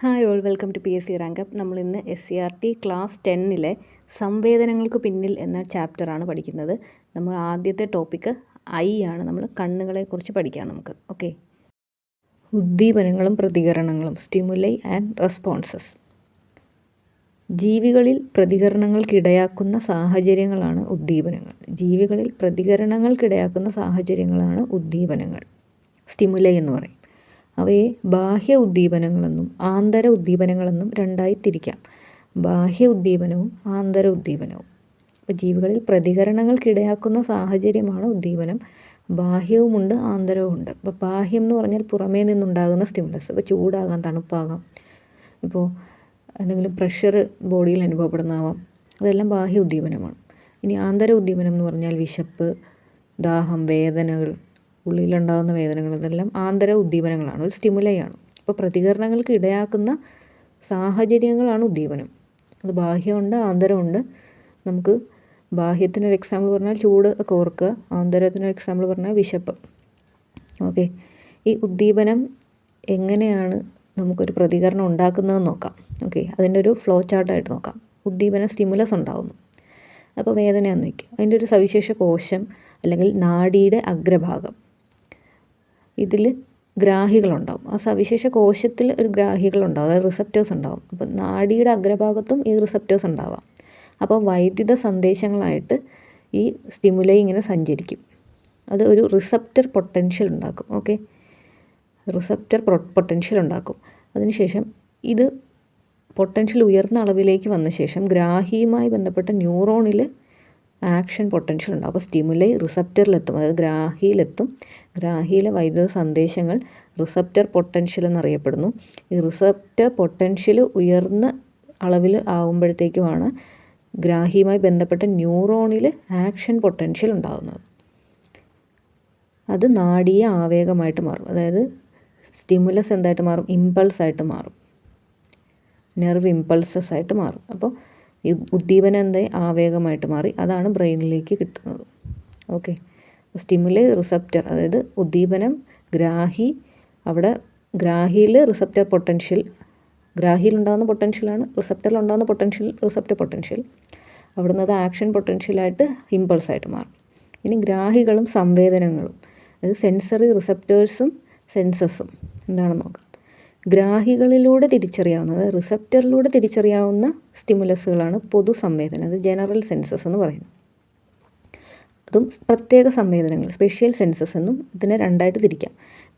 Hi all, welcome to PSC rank up. നമ്മളിന്ന് SCRT class 10 സംവേദനങ്ങൾക്ക് പിന്നിൽ എന്ന ചാപ്റ്ററാണ് പഠിക്കുന്നത്. നമ്മൾ ആദ്യത്തെ ടോപ്പിക്ക് ആണ്. നമ്മൾ കണ്ണുകളെക്കുറിച്ച് പഠിക്കാം നമുക്ക്. ഓക്കെ, ഉദ്ദീപനങ്ങളും പ്രതികരണങ്ങളും, സ്റ്റിമുലൈ ആൻഡ് റെസ്പോൺസസ്. ജീവികളിൽ പ്രതികരണങ്ങൾക്കിടയാക്കുന്ന സാഹചര്യങ്ങളാണ് ഉദ്ദീപനങ്ങൾ. ജീവികളിൽ പ്രതികരണങ്ങൾക്കിടയാക്കുന്ന സാഹചര്യങ്ങളാണ് ഉദ്ദീപനങ്ങൾ, സ്റ്റിമുലൈ എന്ന് പറയും. അവയെ ബാഹ്യ ഉദ്ദീപനങ്ങളെന്നും ആന്തര ഉദ്ദീപനങ്ങളെന്നും രണ്ടായി തിരിക്കാം. ബാഹ്യ ഉദ്ദീപനവും ആന്തര ഉദ്ദീപനവും. അപ്പോൾ ജീവികളിൽ പ്രതികരണങ്ങൾക്കിടയാക്കുന്ന സാഹചര്യമാണ് ഉദ്ദീപനം. ബാഹ്യവുമുണ്ട് ആന്തരവുമുണ്ട്. അപ്പോൾ ബാഹ്യം എന്ന് പറഞ്ഞാൽ പുറമേ നിന്നുണ്ടാകുന്ന സ്റ്റിമുലസ്. ഇപ്പോൾ ചൂടാകാം, തണുപ്പാകാം, ഇപ്പോൾ എന്തെങ്കിലും പ്രഷർ ബോഡിയിൽ അനുഭവപ്പെടുന്നതാവാം. അതെല്ലാം ബാഹ്യ ഉദ്ദീപനമാണ്. ഇനി ആന്തര ഉദ്ദീപനം എന്ന് പറഞ്ഞാൽ വിശപ്പ്, ദാഹം, വേദനകൾ, ഉള്ളിലുണ്ടാകുന്ന വേദനകൾ, ഇതെല്ലാം ആന്തര ഉദ്ദീപനങ്ങളാണ്, ഒരു സ്റ്റിമുലൈ ആണ്. അപ്പോൾ പ്രതികരണങ്ങൾക്ക് ഇടയാക്കുന്ന സാഹചര്യങ്ങളാണ് ഉദ്ദീപനം. അത് ബാഹ്യമുണ്ട് ആന്തരമുണ്ട്. നമുക്ക് ബാഹ്യത്തിനൊരു എക്സാമ്പിൾ പറഞ്ഞാൽ ചൂട് ഒക്കെ ഓർക്കുക. ആന്തരത്തിനൊരു എക്സാമ്പിൾ പറഞ്ഞാൽ വിശപ്പ്. ഓക്കെ, ഈ ഉദ്ദീപനം എങ്ങനെയാണ് നമുക്കൊരു പ്രതികരണം ഉണ്ടാക്കുന്നതെന്ന് നോക്കാം. ഓക്കെ, അതിൻ്റെ ഒരു ഫ്ലോ ചാർട്ടായിട്ട് നോക്കാം. ഉദ്ദീപന സ്റ്റിമുലസ് ഉണ്ടാകുന്നു. അപ്പോൾ വേദനയാണെന്ന് വയ്ക്കുക. അതിൻ്റെ ഒരു സവിശേഷ കോശം അല്ലെങ്കിൽ നാഡിയുടെ അഗ്രഭാഗം, ഇതിൽ ഗ്രാഹികളുണ്ടാവും. ആ സവിശേഷ കോശത്തിൽ ഒരു ഗ്രാഹികളുണ്ടാവും, അതായത് റിസപ്റ്റേഴ്സ് ഉണ്ടാവും. അപ്പോൾ നാഡിയുടെ അഗ്രഭാഗത്തും ഈ റിസപ്റ്റേഴ്സ് ഉണ്ടാവാം. അപ്പോൾ വൈദ്യുത സന്ദേശങ്ങളായിട്ട് ഈ സ്റ്റിമുലൈ ഇങ്ങനെ സഞ്ചരിക്കും. അത് ഒരു റിസപ്റ്റർ പൊട്ടൻഷ്യൽ ഉണ്ടാക്കും. ഓക്കെ, റിസപ്റ്റർ പൊട്ടൻഷ്യൽ ഉണ്ടാക്കും. അതിനുശേഷം ഇത് പൊട്ടൻഷ്യൽ ഉയർന്ന അളവിലേക്ക് വന്ന ശേഷം ഗ്രാഹിയുമായി ബന്ധപ്പെട്ട ന്യൂറോണിൽ ആക്ഷൻ പൊട്ടൻഷ്യൽ ഉണ്ടാകും. അപ്പോൾ സ്റ്റിമുലൈ റിസപ്റ്ററിലെത്തും, അതായത് ഗ്രാഹിയിലെത്തും. ഗ്രാഹിയിലെ വൈദ്യുത സന്ദേശങ്ങൾ റിസപ്റ്റർ പൊട്ടൻഷ്യൽ എന്നറിയപ്പെടുന്നു. ഈ റിസപ്റ്റർ പൊട്ടൻഷ്യൽ ഉയർന്ന അളവിൽ ആകുമ്പോഴത്തേക്കുമാണ് ഗ്രാഹിയുമായി ബന്ധപ്പെട്ട ന്യൂറോണിൽ ആക്ഷൻ പൊട്ടൻഷ്യൽ ഉണ്ടാകുന്നത്. അത് നാഡീയ ആവേഗമായിട്ട് മാറും. അതായത് സ്റ്റിമുലസ് എന്തായിട്ട് മാറും? ഇമ്പൾസായിട്ട് മാറും, നെർവ് ഇമ്പൾസസ് ആയിട്ട് മാറും. അപ്പോൾ ഈ ഉദ്ദീപനം എന്തായി? ആവേഗമായിട്ട് മാറി. അതാണ് ബ്രെയിനിലേക്ക് കിട്ടുന്നത്. ഓക്കെ, സ്റ്റിമുലൈ റിസപ്റ്റർ, അതായത് ഉദ്ദീപനം ഗ്രാഹി, അവിടെ ഗ്രാഹിയിൽ റിസപ്റ്റർ പൊട്ടൻഷ്യൽ, ഗ്രാഹിയിലുണ്ടാകുന്ന പൊട്ടൻഷ്യലാണ് റിസപ്റ്ററിലുണ്ടാകുന്ന പൊട്ടൻഷ്യൽ, റിസപ്റ്റർ പൊട്ടൻഷ്യൽ. അവിടുന്ന് അത് ആക്ഷൻ പൊട്ടൻഷ്യലായിട്ട് ഇമ്പൾസായിട്ട് മാറും. ഇനി ഗ്രാഹികളും സംവേദനങ്ങളും, അതായത് സെൻസറി റിസപ്റ്റേഴ്സും സെൻസസും എന്താണെന്ന് നോക്കാം. ഗ്രാഹികളിലൂടെ തിരിച്ചറിയാവുന്നത്, റിസപ്റ്ററിലൂടെ തിരിച്ചറിയാവുന്ന സ്റ്റിമുലസുകളാണ് പൊതു സംവേദനം, അത് ജനറൽ സെൻസസ് എന്ന് പറയുന്നത്. അതും പ്രത്യേക സംവേദനങ്ങൾ, സ്പെഷ്യൽ സെൻസസ് എന്നും ഇതിനെ രണ്ടായിട്ട് തിരിക്കാം.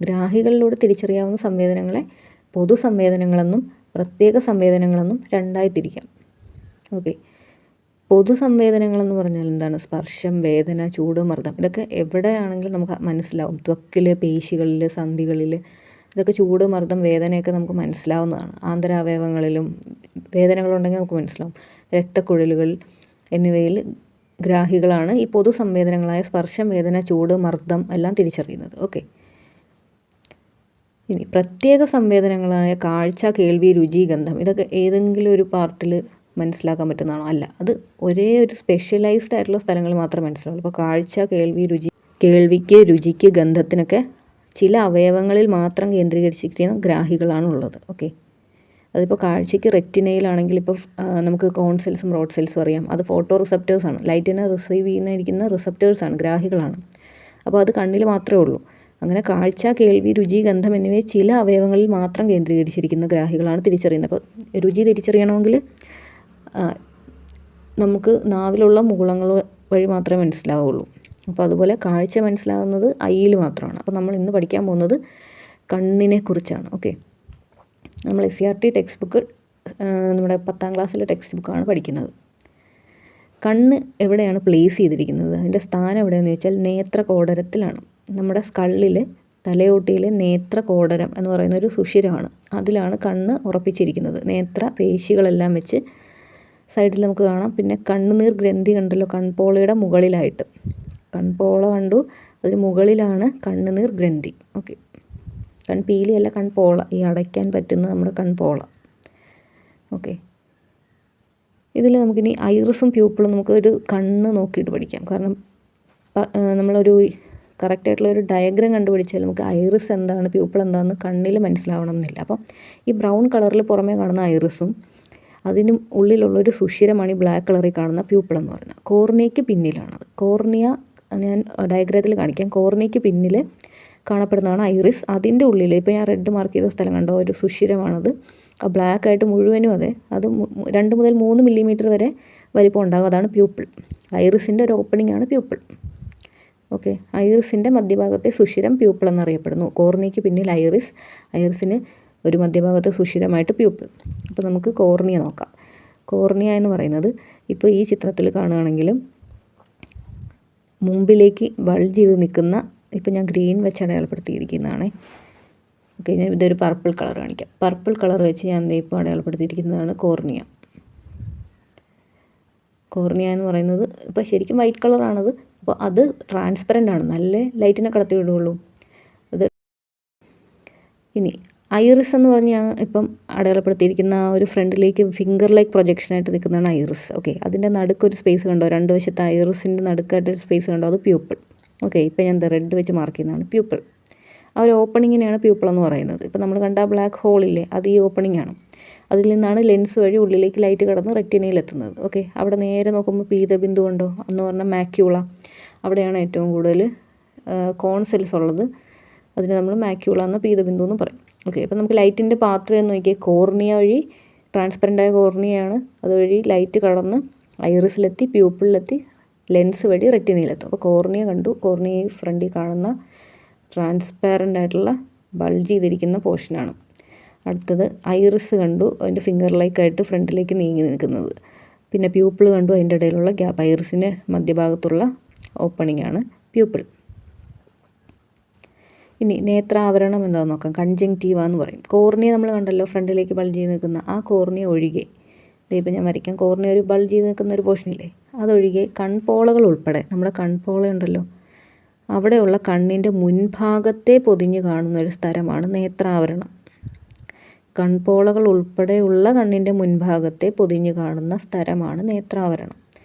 ഗ്രാഹികളിലൂടെ തിരിച്ചറിയാവുന്ന സംവേദനങ്ങളെ പൊതു സംവേദനങ്ങളെന്നും പ്രത്യേക സംവേദനങ്ങളെന്നും രണ്ടായി തിരിക്കാം. ഓക്കെ, പൊതു സംവേദനങ്ങളെന്ന് പറഞ്ഞാൽ എന്താണ്? സ്പർശം, വേദന, ചൂട്, മർദ്ദം, ഇതൊക്കെ എവിടെയാണെങ്കിലും നമുക്ക് മനസ്സിലാവും. ത്വക്കിൽ, പേശികളിൽ, സന്ധികളിൽ, ഇതൊക്കെ ചൂട്, മർദ്ദം, വേദനയൊക്കെ നമുക്ക് മനസ്സിലാവുന്നതാണ്. ആന്തരാവയവങ്ങളിലും വേദനകളുണ്ടെങ്കിൽ നമുക്ക് മനസ്സിലാവും. രക്തക്കുഴലുകൾ എന്നിവയിൽ ഗ്രാഹികളാണ് ഈ പൊതു സംവേദനങ്ങളായ സ്പർശം, വേദന, ചൂട്, മർദ്ദം എല്ലാം തിരിച്ചറിയുന്നത്. ഓക്കെ, ഇനി പ്രത്യേക സംവേദനങ്ങളായ കാഴ്ച, കേൾവി, രുചി, ഗന്ധം, ഇതൊക്കെ ഏതെങ്കിലും ഒരു പാർട്ടിൽ മനസ്സിലാക്കാൻ പറ്റുന്നതാണോ? അല്ല, അത് ഒരേ ഒരു സ്പെഷ്യലൈസ്ഡ് ആയിട്ടുള്ള സ്ഥലങ്ങളിൽ മാത്രമേ മനസ്സിലാവുള്ളൂ. അപ്പോൾ കാഴ്ച, കേൾവി, രുചി, കേൾവിക്ക്, രുചിക്ക്, ഗന്ധത്തിനൊക്കെ ചില അവയവങ്ങളിൽ മാത്രം കേന്ദ്രീകരിച്ചിരിക്കുന്ന ഗ്രാഹികളാണ് ഉള്ളത്. ഓക്കെ, അതിപ്പോൾ കാഴ്ചയ്ക്ക് റെറ്റിനയിലാണെങ്കിൽ ഇപ്പോൾ നമുക്ക് കോൺ സെൽസും റോഡ് സെൽസും അറിയാം. അത് ഫോട്ടോ റിസപ്റ്റേഴ്സാണ്, ലൈറ്റിനെ റിസീവ് ചെയ്യുന്നിരിക്കുന്ന റിസപ്റ്റേഴ്സാണ്, ഗ്രാഹികളാണ്. അപ്പോൾ അത് കണ്ണിൽ മാത്രമേ ഉള്ളൂ. അങ്ങനെ കാഴ്ച, കേൾവി, രുചി, ഗന്ധം എന്നിവയെ ചില അവയവങ്ങളിൽ മാത്രം കേന്ദ്രീകരിച്ചിരിക്കുന്ന ഗ്രാഹികളാണ് തിരിച്ചറിയുന്നത്. അപ്പോൾ രുചി തിരിച്ചറിയണമെങ്കിൽ നമുക്ക് നാവിലുള്ള മുകുളങ്ങൾ വഴി മാത്രമേ മനസ്സിലാവുള്ളൂ. അപ്പോൾ അതുപോലെ കാഴ്ച മനസ്സിലാകുന്നത് ഐയിൽ മാത്രമാണ്. അപ്പോൾ നമ്മൾ ഇന്ന് പഠിക്കാൻ പോകുന്നത് കണ്ണിനെ കുറിച്ചാണ്. ഓക്കെ, നമ്മൾ SCRT ടെക്സ്റ്റ് ബുക്ക്, നമ്മുടെ 10ാം ക്ലാസ്സിലെ ടെക്സ്റ്റ് ബുക്കാണ് പഠിക്കുന്നത്. കണ്ണ് എവിടെയാണ് പ്ലേസ് ചെയ്തിരിക്കുന്നത്? അതിൻ്റെ സ്ഥാനം എവിടെയെന്ന് ചോദിച്ചാൽ നേത്രകോടരത്തിലാണ്. നമ്മുടെ സ്കള്ളിൽ, തലയോട്ടിയിൽ നേത്രകോടരം എന്ന് പറയുന്ന ഒരു സുഷിരമാണ്. അതിലാണ് കണ്ണ് ഉറപ്പിച്ചിരിക്കുന്നത്. നേത്ര പേശികളെല്ലാം വെച്ച് സൈഡിൽ നമുക്ക് കാണാം. പിന്നെ കണ്ണുനീർ ഗ്രന്ഥി കണ്ടല്ലോ, കൺപോളയുടെ മുകളിലായിട്ട്. കൺപോള കണ്ടു, അതിന് മുകളിലാണ് കണ്ണുനീർ ഗ്രന്ഥി. ഓക്കെ, കൺപീലിയല്ല, കൺപോള, ഈ അടയ്ക്കാൻ പറ്റുന്ന നമ്മുടെ കൺപോള. ഓക്കെ, ഇതിൽ നമുക്കിനി ഐറിസും പ്യൂപ്പിളും നമുക്കൊരു കണ്ണ് നോക്കിയിട്ട് പഠിക്കാം. കാരണം നമ്മളൊരു കറക്റ്റായിട്ടുള്ള ഒരു ഡയഗ്രം കണ്ടുപിടിച്ചാൽ നമുക്ക് ഐറിസ് എന്താണ് പ്യൂപ്പിൾ എന്താണെന്ന് കണ്ണിൽ മനസ്സിലാവണം എന്നില്ല. അപ്പം ഈ ബ്രൗൺ കളറിൽ പുറമേ കാണുന്ന ഐറിസും അതിന് ഉള്ളിലുള്ളൊരു സുഷിരമാണ് ഈ ബ്ലാക്ക് കളറിൽ കാണുന്ന പ്യൂപ്പിൾ എന്ന് പറയുന്നത്. കോർണിയയ്ക്ക് പിന്നിലാണത്. കോർണിയ ഞാൻ ഡയഗ്രത്തിൽ കാണിക്കാം. കോർണിയയ്ക്ക് പിന്നിൽ കാണപ്പെടുന്നതാണ് ഐറിസ്. അതിൻ്റെ ഉള്ളിൽ ഇപ്പോൾ ഞാൻ റെഡ് മാർക്ക് ചെയ്ത സ്ഥലം കണ്ടോ, ഒരു സുഷിരമാണത്. ആ ബ്ലാക്ക് ആയിട്ട് മുഴുവനും അതെ, അത് 2 മുതൽ 3 മില്ലിമീറ്റർ വരെ വലിപ്പം ഉണ്ടാകും. അതാണ് പ്യൂപ്പിൾ. ഐറിസിൻ്റെ ഒരു ഓപ്പണിംഗ് ആണ് പ്യൂപ്പിൾ. ഓക്കെ, ഐറിസിൻ്റെ മധ്യഭാഗത്തെ സുഷിരം പ്യൂപ്പിൾ എന്നറിയപ്പെടുന്നു. കോർണിയയ്ക്ക് പിന്നിൽ ഐറിസ്, ഐറിസിന് ഒരു മധ്യഭാഗത്തെ സുഷിരമായിട്ട് പ്യൂപ്പിൾ. അപ്പോൾ നമുക്ക് കോർണിയ നോക്കാം. കോർണിയ എന്ന് പറയുന്നത് ഇപ്പോൾ ഈ ചിത്രത്തിൽ കാണുകയാണെങ്കിലും മുമ്പിലേക്ക് ബൾജ് ചെയ്ത് നിൽക്കുന്ന, ഇപ്പോൾ ഞാൻ ഗ്രീൻ വെച്ച് അടയാളപ്പെടുത്തിയിരിക്കുന്നതാണ്. ഓക്കെ, ഞാൻ ഇതൊരു പർപ്പിൾ കളർ കാണിക്കാം. പർപ്പിൾ കളർ വെച്ച് ഞാൻ ഇപ്പോൾ അടയാളപ്പെടുത്തിയിരിക്കുന്നതാണ് കോർണിയ. കോർണിയ എന്ന് പറയുന്നത് ഇപ്പോൾ ശരിക്കും വൈറ്റ് കളറാണത്. അപ്പോൾ അത് ട്രാൻസ്പെറൻ്റ് ആണ്, നല്ല ലൈറ്റിനെ കടത്തി വിടുകയുള്ളൂ അത്. ഇനി ഐറിസ് എന്ന് പറഞ്ഞാൽ ഇപ്പം അടയാളപ്പെടുത്തിയിരിക്കുന്ന ആ ഒരു ഫ്രണ്ടിലേക്ക് ഫിംഗർ ലൈക്ക് പ്രൊജക്ഷനായിട്ട് നിൽക്കുന്നതാണ് ഐറിസ്. ഓക്കെ, അതിൻ്റെ നടുക്കൊരു സ്പേസ് കണ്ടോ, രണ്ട് വശത്ത് ഐറിസിൻ്റെ നടുക്കായിട്ടൊരു സ്പേസ് കണ്ടോ, അത് പ്യൂപ്പിൾ. ഓക്കെ, ഇപ്പോൾ ഞാൻ റെഡ് വെച്ച് മാർക്ക് ചെയ്യുന്നതാണ് പ്യൂപ്പിൾ. ആ ഒരു ഓപ്പണിങ്ങിനെയാണ് പ്യൂപ്പിൾ എന്ന് പറയുന്നത്. ഇപ്പോൾ നമ്മൾ കണ്ട ബ്ലാക്ക് ഹോളില്ലേ, അത് ഈ ഓപ്പണിംഗ് ആണ്. അതിൽ നിന്നാണ് ലെൻസ് വഴി ഉള്ളിലേക്ക് ലൈറ്റ് കടന്ന് റെറ്റിനയിൽ എത്തുന്നത്. ഓക്കെ, അവിടെ നേരെ നോക്കുമ്പോൾ പീതബിന്ദു ഉണ്ടോ എന്ന് പറഞ്ഞാൽ മാക്യൂള, അവിടെയാണ് ഏറ്റവും കൂടുതൽ കോൺ സെൽസ് ഉള്ളത്. അതിന് നമ്മൾ മാക്യൂള എന്ന പീതബിന്ദു എന്ന് പറയും. ഓക്കെ, അപ്പോൾ നമുക്ക് ലൈറ്റിൻ്റെ പാത്ത് വേ എന്ന് നോക്കിയാൽ കോർണിയ വഴി, ട്രാൻസ്പെറൻ്റായ കോർണിയയാണ്, അതുവഴി ലൈറ്റ് കടന്ന് ഐറിസിലെത്തി, പ്യൂപ്പിളിലെത്തി, ലെൻസ് വഴി റെറ്റിനയിലെത്തും. അപ്പോൾ കോർണിയ കണ്ടു. കോർണിയ ഫ്രണ്ടിൽ കാണുന്ന ട്രാൻസ്പാരൻ്റ് ആയിട്ടുള്ള ബൾജ് ചെയ്തിരിക്കുന്ന പോർഷനാണ്. അടുത്തത് ഐറിസ് കണ്ടു, അതിൻ്റെ ഫിംഗർ ലൈക്കായിട്ട് ഫ്രണ്ടിലേക്ക് നീങ്ങി നിൽക്കുന്നത്. പിന്നെ പ്യൂപ്പിൾ കണ്ടു, അതിൻ്റെ ഇടയിലുള്ള ഗ്യാപ്പ്, ഐറിസിൻ്റെ മധ്യഭാഗത്തുള്ള ഓപ്പണിംഗ് ആണ് പ്യൂപ്പിൾ. ഇനി നേത്രാവരണം എന്താണെന്ന് നോക്കാം. കൺജങ്ക്റ്റീവ എന്ന് പറയും. കോർണിയ നമ്മൾ കണ്ടല്ലോ ഫ്രണ്ടിലേക്ക് ബൾജ് ചെയ്ത് നിൽക്കുന്ന, ആ കോർണിയ ഒഴികെ, ഇതിപ്പോൾ ഞാൻ വരയ്ക്കാം, കോർണിയ ഒരു ബൾജ് ചെയ്ത് നിൽക്കുന്ന ഒരു പോർഷനില്ലേ, അതൊഴികെ കൺപോളകൾ ഉൾപ്പെടെ, നമ്മുടെ കൺപോള ഉണ്ടല്ലോ, അവിടെയുള്ള കണ്ണിൻ്റെ മുൻഭാഗത്തെ പൊതിഞ്ഞ് കാണുന്ന ഒരു സ്ഥലമാണ് നേത്രാവരണം. കൺപോളകൾ ഉൾപ്പെടെയുള്ള കണ്ണിൻ്റെ മുൻഭാഗത്തെ പൊതിഞ്ഞ് കാണുന്ന സ്ഥലമാണ് നേത്രാവരണം.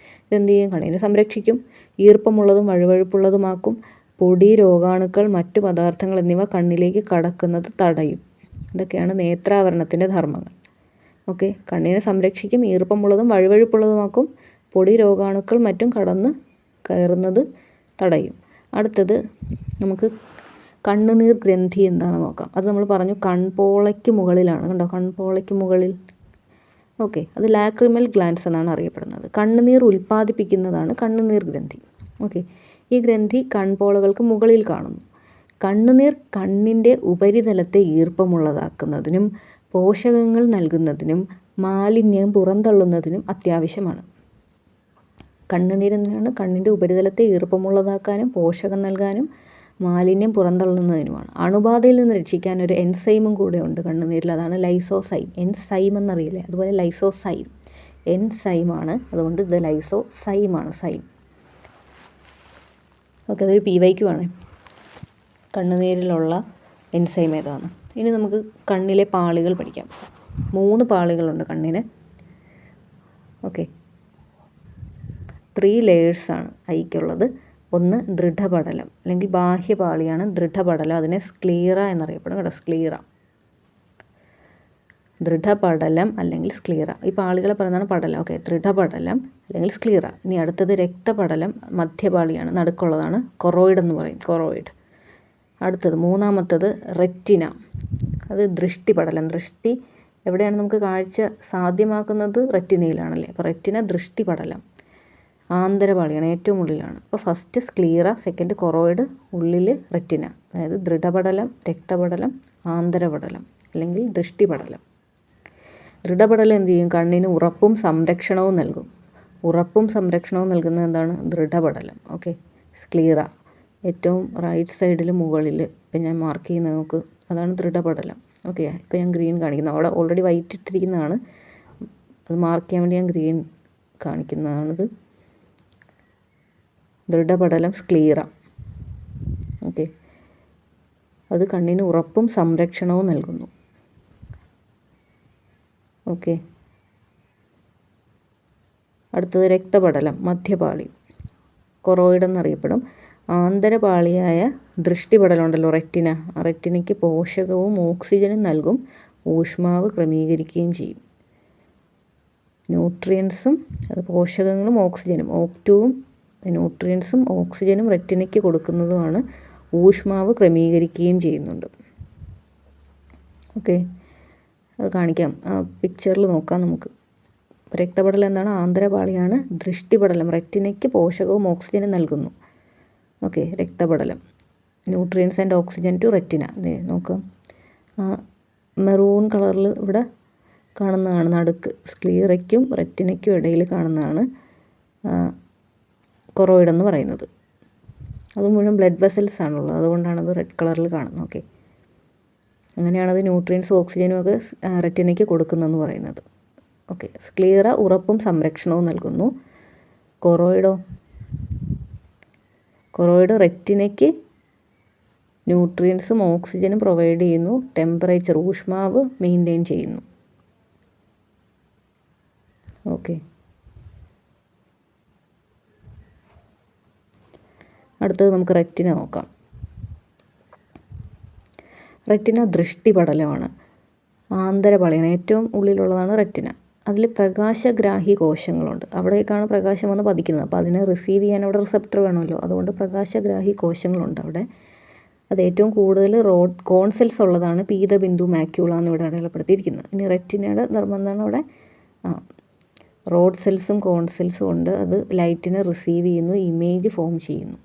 ഇതെന്ത് ചെയ്യും? കണ്ണിനെ സംരക്ഷിക്കും, ഈർപ്പമുള്ളതും വഴുവഴുപ്പുള്ളതുമാക്കും, പൊടി, രോഗാണുക്കൾ, മറ്റു പദാർത്ഥങ്ങൾ എന്നിവ കണ്ണിലേക്ക് കടക്കുന്നത് തടയും. ഇതൊക്കെയാണ് നേത്രാവരണത്തിൻ്റെ ധർമ്മങ്ങൾ. ഓക്കെ, കണ്ണിനെ സംരക്ഷിക്കും, ഈർപ്പമുള്ളതും വഴുവഴുപ്പുള്ളതുമാക്കും, പൊടി, രോഗാണുക്കൾ മറ്റും കടന്ന് കയറുന്നത് തടയും. അടുത്തത് നമുക്ക് കണ്ണുനീർ ഗ്രന്ഥി എന്താണെന്ന് നോക്കാം. അത് നമ്മൾ പറഞ്ഞു കൺപോളയ്ക്ക് മുകളിലാണ്, കണ്ടോ, കൺപോളയ്ക്ക് മുകളിൽ. ഓക്കെ, അത് ലാക്രിമൽ ഗ്ലാൻസ് എന്നാണ് അറിയപ്പെടുന്നത്. കണ്ണുനീർ ഉൽപ്പാദിപ്പിക്കുന്നതാണ് കണ്ണുനീർ ഗ്രന്ഥി. ഓക്കെ, ഈ ഗ്രന്ഥി കൺപോളകൾക്ക് മുകളിൽ കാണുന്നു. കണ്ണുനീർ കണ്ണിൻ്റെ ഉപരിതലത്തെ ഈർപ്പമുള്ളതാക്കുന്നതിനും പോഷകങ്ങൾ നൽകുന്നതിനും മാലിന്യം പുറന്തള്ളുന്നതിനും അത്യാവശ്യമാണ്. കണ്ണുനീരെന്തിനാണ്? കണ്ണിൻ്റെ ഉപരിതലത്തെ ഈർപ്പമുള്ളതാക്കാനും പോഷകം നൽകാനും മാലിന്യം പുറന്തള്ളുന്നതിനുമാണ്. അണുബാധയിൽ നിന്ന് രക്ഷിക്കാൻ ഒരു എൻസൈമും കൂടെ ഉണ്ട് കണ്ണുനീരിൽ, അതാണ് ലൈസോസൈം. എൻസൈം എന്നറിയില്ലേ, അതുപോലെ ലൈസോസൈം എൻസൈമാണ്, അതുകൊണ്ട് ഇത് ലൈസോസൈമാണ്, സൈം. ഓക്കെ, അതൊരു PYQ ആണ്, കണ്ണുനീരിലുള്ള എൻസൈം ഏതാണ്. ഇനി നമുക്ക് കണ്ണിലെ പാളികൾ പഠിക്കാം. 3 പാളികളുണ്ട് കണ്ണിന്. ഓക്കെ, 3 ലെയേഴ്സാണ് ഐക്കുള്ളത്. ഒന്ന് ദൃഢപടലം അല്ലെങ്കിൽ ബാഹ്യപാളിയാണ് ദൃഢപടലം, അതിനെ സ്ക്ലീറ എന്നറിയപ്പെടും. കേട്ടോ, സ്ക്ലീറ, ദൃഢപടലം അല്ലെങ്കിൽ സ്ക്ലീറ. ഈ പാളികളെ പറയുന്നതാണ് പടലം. ഓക്കെ, ദൃഢപടലം അല്ലെങ്കിൽ സ്ക്ലീറ. ഇനി അടുത്തത് രക്തപടലം, മധ്യപാളിയാണ്, നടുക്കുള്ളതാണ്, കൊറോയിഡ് എന്ന് പറയും, കൊറോയിഡ്. അടുത്തത് മൂന്നാമത്തത് റെറ്റിന, അത് ദൃഷ്ടിപടലം. ദൃഷ്ടി എവിടെയാണ് നമുക്ക് കാഴ്ച സാധ്യമാക്കുന്നത്? റെറ്റിനയിലാണല്ലേ. അപ്പോൾ റെറ്റിന ദൃഷ്ടിപടലം. ആന്തരപാളിയാണ്, ഏറ്റവും ഉള്ളിലാണ്. അപ്പോൾ ഫസ്റ്റ് സ്ക്ലീറ, സെക്കൻഡ് കൊറോയിഡ്, ഉള്ളിൽ റെറ്റിന. അതായത് ദൃഢപടലം, രക്തപടലം, ആന്തരപടലം അല്ലെങ്കിൽ ദൃഷ്ടിപടലം. ദൃഢപടലം എന്ത് ചെയ്യും? കണ്ണിന് ഉറപ്പും സംരക്ഷണവും നൽകും. ഉറപ്പും സംരക്ഷണവും നൽകുന്നത് എന്താണ്? ദൃഢപടലം. ഓക്കെ, സ്ക്ലീറ ഏറ്റവും റൈറ്റ് സൈഡിൽ മുകളിൽ, ഇപ്പം ഞാൻ മാർക്ക് ചെയ്യുന്നത് നോക്ക്, അതാണ് ദൃഢപടലം. ഓക്കെ, ഇപ്പോൾ ഞാൻ ഗ്രീൻ കാണിക്കുന്നത്, അവിടെ ഓൾറെഡി വൈറ്റ് ഇട്ടിരിക്കുന്നതാണ്, അത് മാർക്ക് ചെയ്യാൻ വേണ്ടി ഞാൻ ഗ്രീൻ കാണിക്കുന്നതാണിത്. ദൃഢപടലം, സ്ക്ലീറ. ഓക്കെ, അത് കണ്ണിന് ഉറപ്പും സംരക്ഷണവും നൽകുന്നു. ഓക്കെ, അടുത്തത് രക്തപടലം, മധ്യപാളി, കൊറോയിഡ് എന്നറിയപ്പെടും. ആന്തരപാളിയായ ദൃഷ്ടിപടലമുണ്ടല്ലോ റെറ്റിന, റെറ്റിനയ്ക്ക് പോഷകവും ഓക്സിജനും നൽകും, ഊഷ്മാവ് ക്രമീകരിക്കുകയും ചെയ്യും. ന്യൂട്രിയൻസും അത് പോഷകങ്ങളും ഓക്സിജനും, O2 ന്യൂട്രിയൻസും ഓക്സിജനും റെറ്റിനയ്ക്ക് കൊടുക്കുന്നതുമാണ്, ഊഷ്മാവ് ക്രമീകരിക്കുകയും ചെയ്യുന്നുണ്ട്. ഓക്കെ, അത് കാണിക്കാം, പിക്ചറിൽ നോക്കാം നമുക്ക്. രക്തപടലം എന്താണ്? ആന്തരപാളിയാണ്. ദൃഷ്ടിപടലം റെറ്റിനയ്ക്ക് പോഷകവും ഓക്സിജനും നൽകുന്നു. ഓക്കെ, രക്തപടലം nutrients and oxygen to retina. അതെ, നോക്കാം, മെറൂൺ കളറിൽ ഇവിടെ കാണുന്നതാണ് നടുക്ക്, സ്ക്ലീറയ്ക്കും റെറ്റിനയ്ക്കും ഇടയിൽ കാണുന്നതാണ് കൊറോയിഡ് എന്ന് പറയുന്നത്. അത് മുഴുവൻ ബ്ലഡ് വെസൽസ് ആണുള്ളത്, അതുകൊണ്ടാണത് റെഡ് കളറിൽ കാണുന്നത്. ഓക്കെ, അങ്ങനെയാണത് ന്യൂട്രിയൻസും ഓക്സിജനും ഒക്കെ റെറ്റിനയ്ക്ക് കൊടുക്കുന്നതെന്ന് പറയുന്നത്. ഓക്കെ, സ്ക്ലീറ ഉറപ്പും സംരക്ഷണവും നൽകുന്നു. കൊറോയിഡ് റെറ്റിനയ്ക്ക് ന്യൂട്രിയൻസും ഓക്സിജനും പ്രൊവൈഡ് ചെയ്യുന്നു, ടെമ്പറേച്ചർ ഊഷ്മാവ് മെയിൻറ്റെയിൻ ചെയ്യുന്നു. ഓക്കെ, അടുത്തത് നമുക്ക് റെറ്റിന നോക്കാം. റെറ്റിന ദൃഷ്ടിപടലമാണ്, ആന്തരപാളിയാണ്, ഏറ്റവും ഉള്ളിലുള്ളതാണ് റെറ്റിന. അതിൽ പ്രകാശഗ്രാഹി കോശങ്ങളുണ്ട്, അവിടേക്കാണ് പ്രകാശം വന്ന് പതിക്കുന്നത്. അപ്പോൾ അതിനെ റിസീവ് ചെയ്യാൻ അവിടെ റിസപ്റ്റർ വേണമല്ലോ, അതുകൊണ്ട് പ്രകാശഗ്രാഹി കോശങ്ങളുണ്ട് അവിടെ. അത് ഏറ്റവും കൂടുതൽ കോൺ സെൽസ് ഉള്ളതാണ് പീതബിന്ദു മാക്യൂള എന്നിവിടെ അടയാളപ്പെടുത്തിയിരിക്കുന്നത്. ഇനി റെറ്റിനയുടെ നിർബന്ധമാണ് അവിടെ റോഡ് സെൽസും കോൺ സെൽസും ഉണ്ട്, അത് ലൈറ്റിനെ റിസീവ് ചെയ്യുന്നു, ഇമേജ് ഫോം ചെയ്യുന്നു.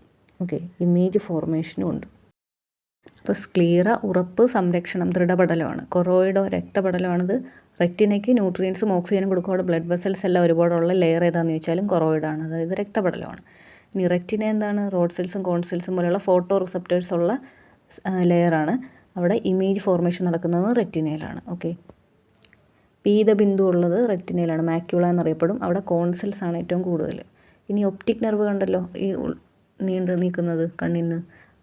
ഓക്കെ, ഇമേജ് ഫോർമേഷനും ഉണ്ട്. അപ്പോൾ സ്ക്ലീറ ഉറപ്പ്, സംരക്ഷണം, ദൃഢപടലമാണ്. കൊറോയിഡോ രക്തപടലമാണിത്. റെറ്റിനയ്ക്ക് ന്യൂട്രിയൻസും ഓക്സിജനും കൊടുക്കും. അവിടെ ബ്ലഡ് വെസൽസ് എല്ലാം ഒരുപാടുള്ള ലെയർ ഏതാണെന്ന് ചോദിച്ചാലും കൊറോയിഡാണ്, അതായത് രക്തപടലമാണ്. ഇനി റെറ്റിന എന്താണ്? റോഡ് സെൽസും കോൺ സെൽസും പോലെയുള്ള ഫോട്ടോ റിസപ്റ്റേഴ്സ് ഉള്ള ലെയറാണ്. അവിടെ ഇമേജ് ഫോർമേഷൻ നടക്കുന്നത് റെറ്റിനയിലാണ്. ഓക്കെ, പീതബിന്ദു ഉള്ളത് റെറ്റിനയിലാണ്, മാക്യൂള എന്നറിയപ്പെടും. അവിടെ കോൺ സെൽസ് ആണ് ഏറ്റവും കൂടുതൽ. ഇനി ഒപ്റ്റിക് നെർവ് കണ്ടല്ലോ, ഈ നീണ്ടു നിൽക്കുന്നത് കണ്ണിന്,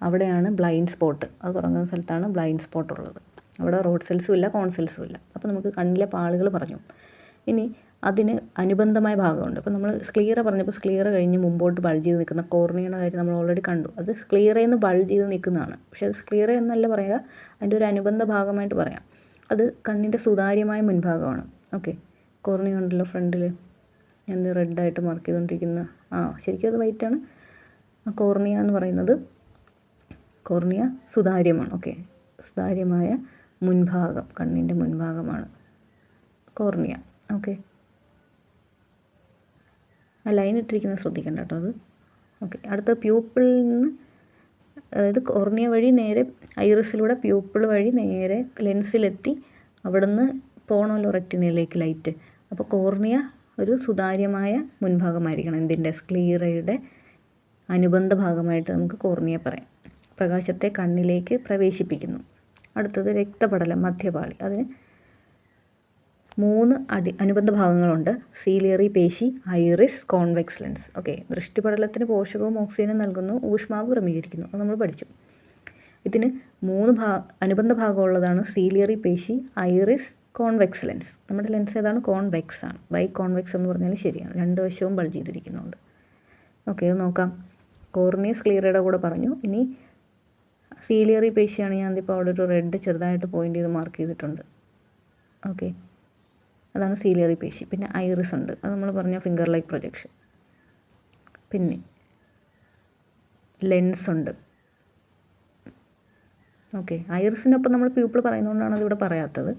അവിടെയാണ് ബ്ലൈൻഡ് സ്പോട്ട്. അത് തുടങ്ങുന്ന സ്ഥലത്താണ് ബ്ലൈൻഡ് സ്പോട്ട് ഉള്ളത്. അവിടെ റോഡ് സെൽസും ഇല്ല, കോൺ സെൽസും ഇല്ല. അപ്പോൾ നമുക്ക് കണ്ണിലെ പാളുകൾ പറഞ്ഞു. ഇനി അതിന് അനുബന്ധമായ ഭാഗമുണ്ട്. അപ്പോൾ നമ്മൾ സ്ക്ലീറ പറഞ്ഞപ്പോൾ സ്ക്ലീറ കഴിഞ്ഞ് മുമ്പോട്ട് ബൾജ് ചെയ്ത് നിൽക്കുന്ന കോർണിയയുടെ കാര്യം നമ്മൾ ഓൾറെഡി കണ്ടു. അത് സ്ക്ലീറയിൽ നിന്ന് ബൾജ് ചെയ്ത് നിൽക്കുന്നതാണ്. പക്ഷേ അത് സ്ക്ലീറ എന്നല്ല പറയുക, അതിൻ്റെ ഒരു അനുബന്ധ ഭാഗമായിട്ട് പറയാം. അത് കണ്ണിൻ്റെ സുതാര്യമായ മുൻഭാഗമാണ്. ഓക്കെ, കോർണിയ ഉണ്ടല്ലോ ഫ്രണ്ടിൽ, ഞാൻ റെഡായിട്ട് മാർക്ക് ചെയ്തുകൊണ്ടിരിക്കുന്ന, ശരിക്കും അത് വൈറ്റാണ്. കോർണിയ എന്ന് പറയുന്നത്, കോർണിയ സുതാര്യമാണ്. ഓക്കെ, സുതാര്യമായ മുൻഭാഗം, കണ്ണിൻ്റെ മുൻഭാഗമാണ് കോർണിയ. ഓക്കെ, ആ ലൈൻ ഇട്ടിരിക്കുന്നത് ശ്രദ്ധിക്കണ്ട കേട്ടോ അത്. ഓക്കെ, അടുത്ത പ്യൂപ്പിളിൽ നിന്ന്, അതായത് കോർണിയ വഴി നേരെ ഐറിസിലൂടെ പ്യൂപ്പിൾ വഴി നേരെ ലെൻസിലെത്തി അവിടെ നിന്ന് പോകണമല്ലോ റെറ്റിനയിലേക്ക് ലൈറ്റ്. അപ്പോൾ കോർണിയ ഒരു സുതാര്യമായ മുൻഭാഗമായിരിക്കണം. എന്തിൻ്റെ? സ്ക്ലീറയുടെ അനുബന്ധ ഭാഗമായിട്ട് നമുക്ക് കോർണിയ പറയാം. പ്രകാശത്തെ കണ്ണിലേക്ക് പ്രവേശിപ്പിക്കുന്നു. അടുത്തത് രക്തപടലം, മധ്യപാളി. അതിന് 3 അനുബന്ധ ഭാഗങ്ങളുണ്ട്. സീലിയറി പേശി, ഐറിസ്, കോൺവെക്സ് ലെൻസ്. ഓക്കെ, ദൃഷ്ടിപടലത്തിന് പോഷകവും ഓക്സിജനും നൽകുന്നു, ഊഷ്മാവ് ക്രമീകരിക്കുന്നു. അത് നമ്മൾ പഠിച്ചു. ഇതിന് 3 അനുബന്ധ ഭാഗമുള്ളതാണ് സീലിയറി പേശി, ഐറിസ്, കോൺവെക്സ് ലെൻസ്. നമ്മുടെ ലെൻസ് ഏതാണ്? കോൺവെക്സ് ആണ്. ബൈ കോൺവെക്സ് എന്ന് പറഞ്ഞാൽ ശരിയാണ്, 2 വശവും ബൾജ് ചെയ്തിരിക്കുന്നുണ്ട്. ഓക്കെ, അത് നോക്കാം. കോർണിയ സ്ക്ലീറയുടെ കൂടെ പറഞ്ഞു. ഇനി സീലിയറി പേശിയാണ്, ഞാൻ ഇപ്പോൾ അവിടെ ഒരു റെഡ് ചെറുതായിട്ട് പോയിൻ്റ് ചെയ്ത് മാർക്ക് ചെയ്തിട്ടുണ്ട്. ഓക്കെ, അതാണ് സീലിയറി പേശി. പിന്നെ ഐറിസ് ഉണ്ട്, അത് നമ്മൾ പറഞ്ഞ ഫിംഗർ ലൈക്ക് പ്രൊജക്ഷൻ. പിന്നെ ലെൻസ് ഉണ്ട്. ഓക്കെ, ഐറിസിനൊപ്പം നമ്മൾ പ്യൂപ്പിൾ പറയുന്നതുകൊണ്ടാണ് അതിവിടെ പറയാത്തത്.